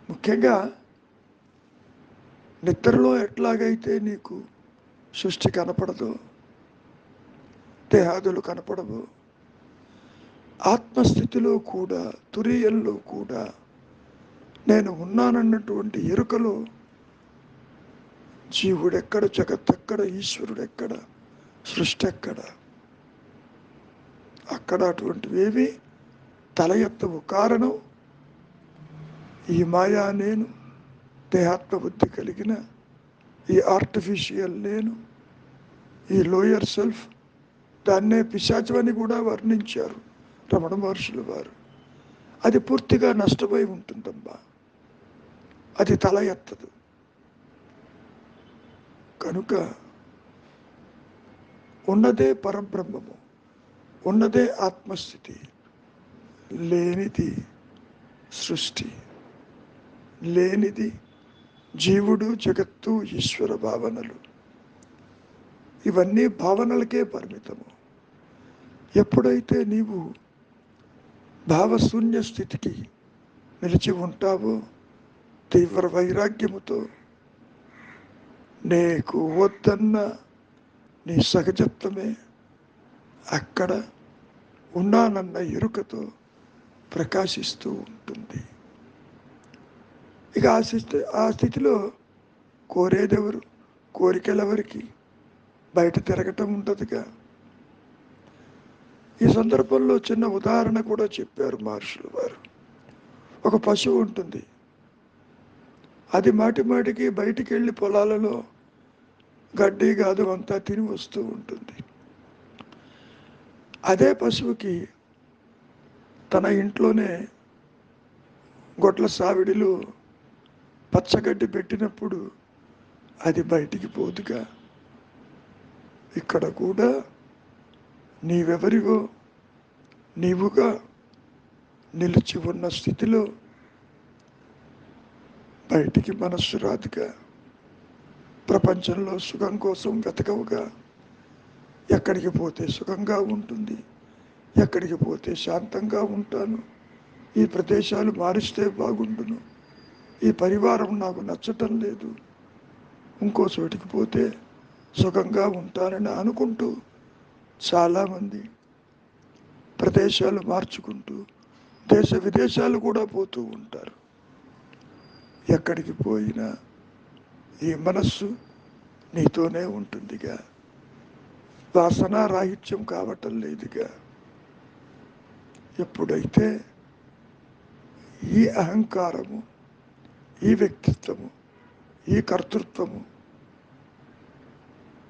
ముఖ్యంగా నిద్రలో ఎట్లాగైతే నీకు సృష్టి కనపడదు, దేహాదులు కనపడవు, ఆత్మస్థితిలో కూడా, తురీయంలో కూడా నేను ఉన్నానన్నటువంటి ఎరుకలో జీవుడెక్కడ, జగత్తెక్కడ, ఈశ్వరుడెక్కడ, సృష్టి ఎక్కడ, అక్కడ అటువంటివేవి తల ఎత్తవు. కారణం ఈ మాయా నేను, దేహాత్మ బుద్ధి కలిగిన ఈ ఆర్టిఫిషియల్ నేను, ఈ లోయర్ సెల్ఫ్, దాన్నే పిశాచమని కూడా వర్ణించారు రమణ మహర్షులు వారు. అది పూర్తిగా నష్టపోయి ఉంటుందమ్మా, అది తల ఎత్తదు. కనుక ఉన్నదే పరబ్రహ్మము, ఉన్నదే ఆత్మస్థితి, లేనిది సృష్టి, లేనిది జీవుడు, జగత్తు, ఈశ్వర భావనలు. ఇవన్నీ భావనలకే పరిమితము. ఎప్పుడైతే నీవు భావశూన్య స్థితికి నిలిచి ఉంటావో, తీవ్ర వైరాగ్యముతో నీకు వద్దన్న నీ సహజత్వమే అక్కడ ఉన్నానన్న ఎరుకతో ప్రకాశిస్తూ ఉంటుంది. ఇక ఆ స్థితిలో కోరేదెవరు, కోరికలెవరికి, బయట తిరగటం ఉంటుందిగా. ఈ సందర్భంలో చిన్న ఉదాహరణ కూడా చెప్పారు మహర్షులు వారు. ఒక పశువు ఉంటుంది, అది మాటి మాటికి బయటికి వెళ్ళి పొలాలలో గడ్డి గాదు అంతా తిని వస్తూ ఉంటుంది. అదే పశువుకి తన ఇంట్లోనే గొడ్ల సావిడిలో పచ్చగడ్డి పెట్టినప్పుడు అది బయటికి పోదుగా. ఇక్కడ కూడా నీవెవరివో నీవుగా నిలిచి ఉన్న స్థితిలో బయటికి మనస్సు రాదుగా. ప్రపంచంలో సుఖం కోసం వెతకవుగా. ఎక్కడికి పోతే సుఖంగా ఉంటుంది, ఎక్కడికి పోతే శాంతంగా ఉంటాను, ఈ ప్రదేశాలు మారిస్తే బాగుండును, ఈ పరివారం నాకు నచ్చటం లేదు, ఇంకో చోటికి పోతే సుఖంగా ఉంటానని అనుకుంటూ చాలామంది ప్రదేశాలు మార్చుకుంటూ దేశ విదేశాలు కూడా పోతూ ఉంటారు. ఎక్కడికి పోయినా ఈ మనస్సు నీతోనే ఉంటుందిగా, వాసన రాహిత్యం కావటం లేదుగా. ఎప్పుడైతే ఈ అహంకారము, ఈ వ్యక్తిత్వము, ఈ కర్తృత్వము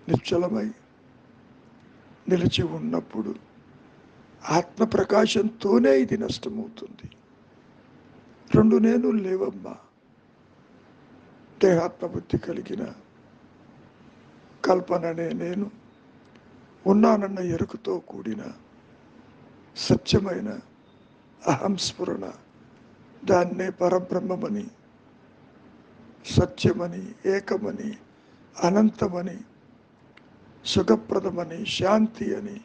నిశ్చలమై నిలిచి ఉన్నప్పుడు ఆత్మ ప్రకాశంతోనే ఇది నష్టమవుతుంది. రెండు నేను లేవమ్మా. దేహాత్మ బుద్ధి కలిగిన కల్పననే నేను, ఉన్నానన్న ఎరుకతో కూడిన సత్యమైన అహంస్ఫురణ, దాన్నే పరబ్రహ్మమని, సత్యమని, ఏకమని, అనంతమని, సుఖప్రదమని, శాంతి అని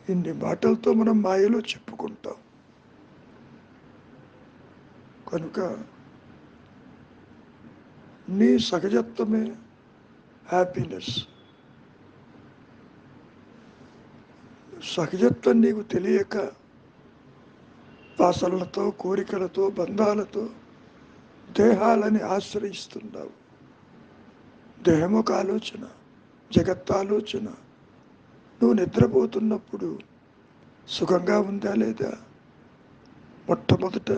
ఇన్ని మాటలతో మనం మాయలో చెప్పుకుంటాం. కనుక నీ సహజత్వమే హ్యాపీనెస్. సహజత్వం నీకు తెలియక వాసనలతో, కోరికలతో, బంధాలతో దేహాలని ఆశ్రయిస్తున్నావు. దేహం ఒక ఆలోచన, జగత్ ఆలోచన. నువ్వు నిద్రపోతున్నప్పుడు సుఖంగా ఉందా లేదా? మొట్టమొదట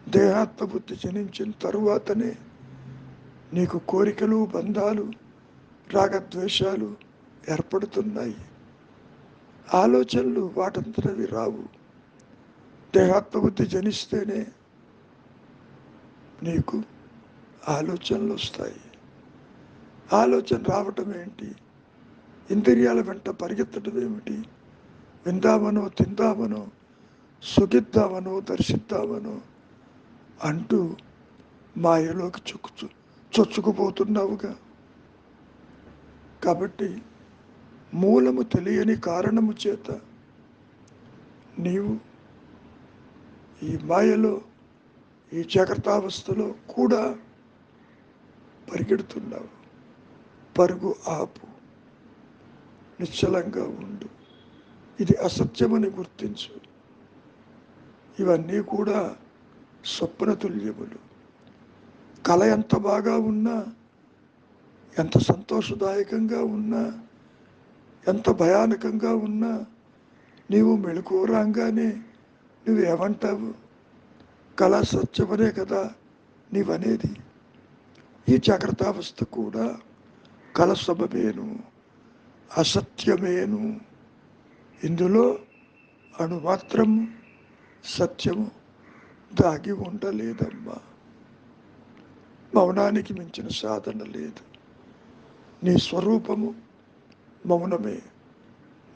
దేహాత్మ బుద్ధి జనించిన తరువాతనే నీకు కోరికలు, బంధాలు, రాగద్వేషాలు ఏర్పడుతున్నాయి. ఆలోచనలు వాటంతటవి రావు. దేహాత్మ బుద్ధి జనిస్తేనే నీకు ఆలోచనలు వస్తాయి. ఆలోచన రావటం ఏంటి? ఇంద్రియాల వెంట పరిగెత్తడం ఏమిటి? విందామనో, తిందామనో, సుఖిద్దామనో, దర్శిద్దామనో అంటూ మాయలోకి చొచ్చుకుపోతున్నావుగా. కాబట్టి మూలము తెలియని కారణము చేత నీవు ఈ మాయలో, ఈ జాగ్రత్తావస్థలో కూడా పరిగెడుతున్నావు. పరుగు ఆపు, నిశ్చలంగా ఉండు. ఇది అసత్యమని గుర్తించు. ఇవన్నీ కూడా స్వప్న తుల్యములు. కళ ఎంత బాగా ఉన్నా, ఎంత సంతోషదాయకంగా ఉన్నా, ఎంత భయానకంగా ఉన్నా, నీవు మెళకువ రాగానే నువ్వేమంటావు? కళ సత్యమనే కదా నీవనేది. ఈ జాగ్రత్తావస్థ కూడా కళ సమమేను, అసత్యమేను. ఇందులో అణుమాత్రం సత్యము దాగి ఉండలేదమ్మా. మౌనానికి మించిన సాధన లేదు. నీ స్వరూపము మౌనమే,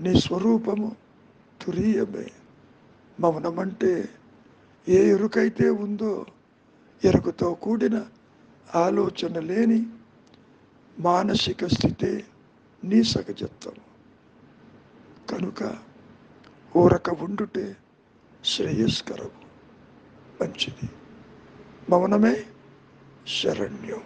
నీ స్వరూపము తురీయమే. మౌనమంటే ఏ ఎరుకైతే ఉందో, ఎరుకతో కూడిన ఆలోచన లేని మానసిక స్థితే నీ సహజత్వం. కనుక ఊరక ఉండుటే శ్రేయస్కరము, మంచిది. మౌనమే శరణ్యం.